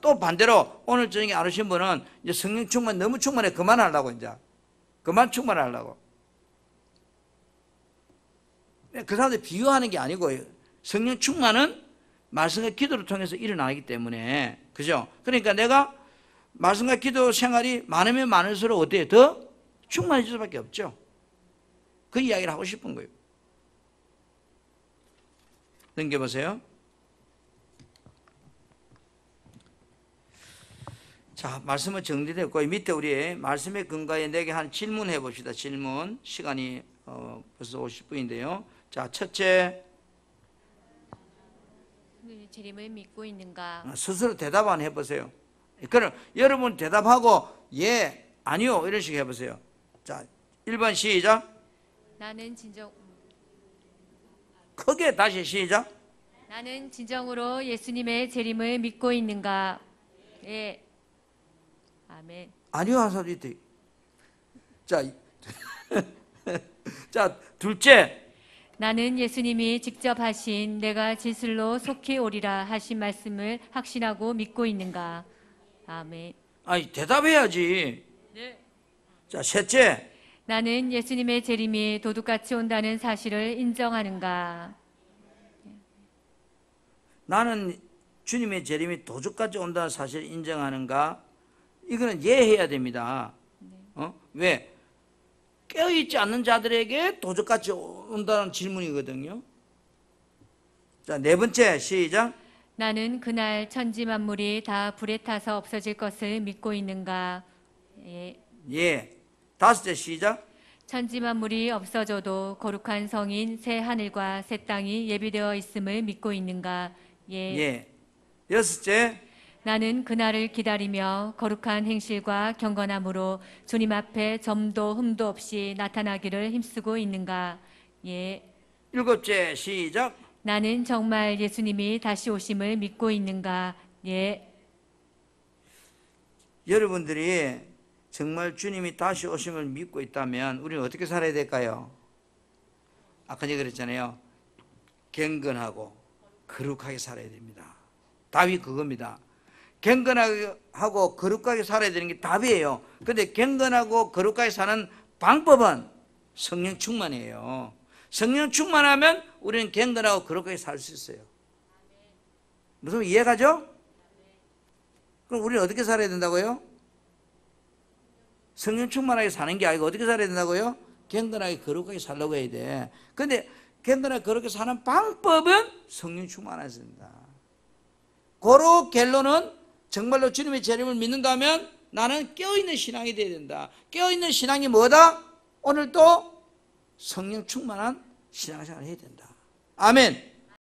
또 반대로 오늘 저녁에 안 오신 분은 이제 성령 충만 너무 충만해 그만하려고 이제 그만 충만하려고. 그 사람들 비유하는 게 아니고 성령 충만은 말씀과 기도를 통해서 일어나기 때문에 그죠? 그러니까 내가 말씀과 기도 생활이 많으면 많을수록 어때요? 더 충만해질 수밖에 없죠. 그 이야기를 하고 싶은 거예요. 넘겨보세요. 자, 말씀은 정리됐고 밑에 우리 말씀의 근거에 내게 한 질문 해봅시다. 질문. 시간이 벌써 50분인데요. 자, 첫째. 재림을 믿고 있는가? 스스로 대답 안 해보세요. 그럼 여러분 대답하고 예, 아니요 이런 식으로 해보세요. 자, 1번 시작. 나는 진정 크게 다시 시작. 나는 진정으로 예수님의 재림을 믿고 있는가? 예. 아멘. 아니요 한 사람도 있대. 자, 자, 둘째. 나는 예수님이 직접 하신 내가 지슬로 속히 오리라 하신 말씀을 확신하고 믿고 있는가? 아멘. 아니 대답해야지. 네. 자, 셋째. 나는 예수님의 재림이 도둑같이 온다는 사실을 인정하는가? 나는 주님의 재림이 도적같이 온다는 사실을 인정하는가? 이거는 이해해야 됩니다. 왜? 깨어있지 않는 자들에게 도적같이 온다는 질문이거든요. 자, 네 번째 시작. 나는 그날 천지 만물이 다 불에 타서 없어질 것을 믿고 있는가? 예. 다섯째 시작. 천지 만물이 없어져도 거룩한 성인 새 하늘과 새 땅이 예비되어 있음을 믿고 있는가? 예. 여섯째. 나는 그날을 기다리며 거룩한 행실과 경건함으로 주님 앞에 점도 흠도 없이 나타나기를 힘쓰고 있는가? 일곱째 시작. 나는 정말 예수님이 다시 오심을 믿고 있는가? 여러분들이 정말 주님이 다시 오심을 믿고 있다면 우리는 어떻게 살아야 될까요? 아까 제가 그랬잖아요. 경건하고 거룩하게 살아야 됩니다. 답이 그겁니다. 경건하고 거룩하게 살아야 되는 게 답이에요. 그런데 경건하고 거룩하게 사는 방법은 성령 충만이에요. 성령 충만하면 우리는 경건하고 거룩하게 살 수 있어요. 무슨 이해가죠? 그럼 우리는 어떻게 살아야 된다고요? 성령 충만하게 사는 게 아니고 어떻게 살아야 된다고요? 경건하게 거룩하게 살려고 해야 돼. 그런데 경건하게 거룩하게 사는 방법은 성령 충만해야 된다. 고로 결론은 정말로 주님의 재림을 믿는다면 나는 깨어있는 신앙이 되어야 된다. 깨어있는 신앙이 뭐다? 오늘 또 성령 충만한 신앙생활을 해야 된다. 아멘.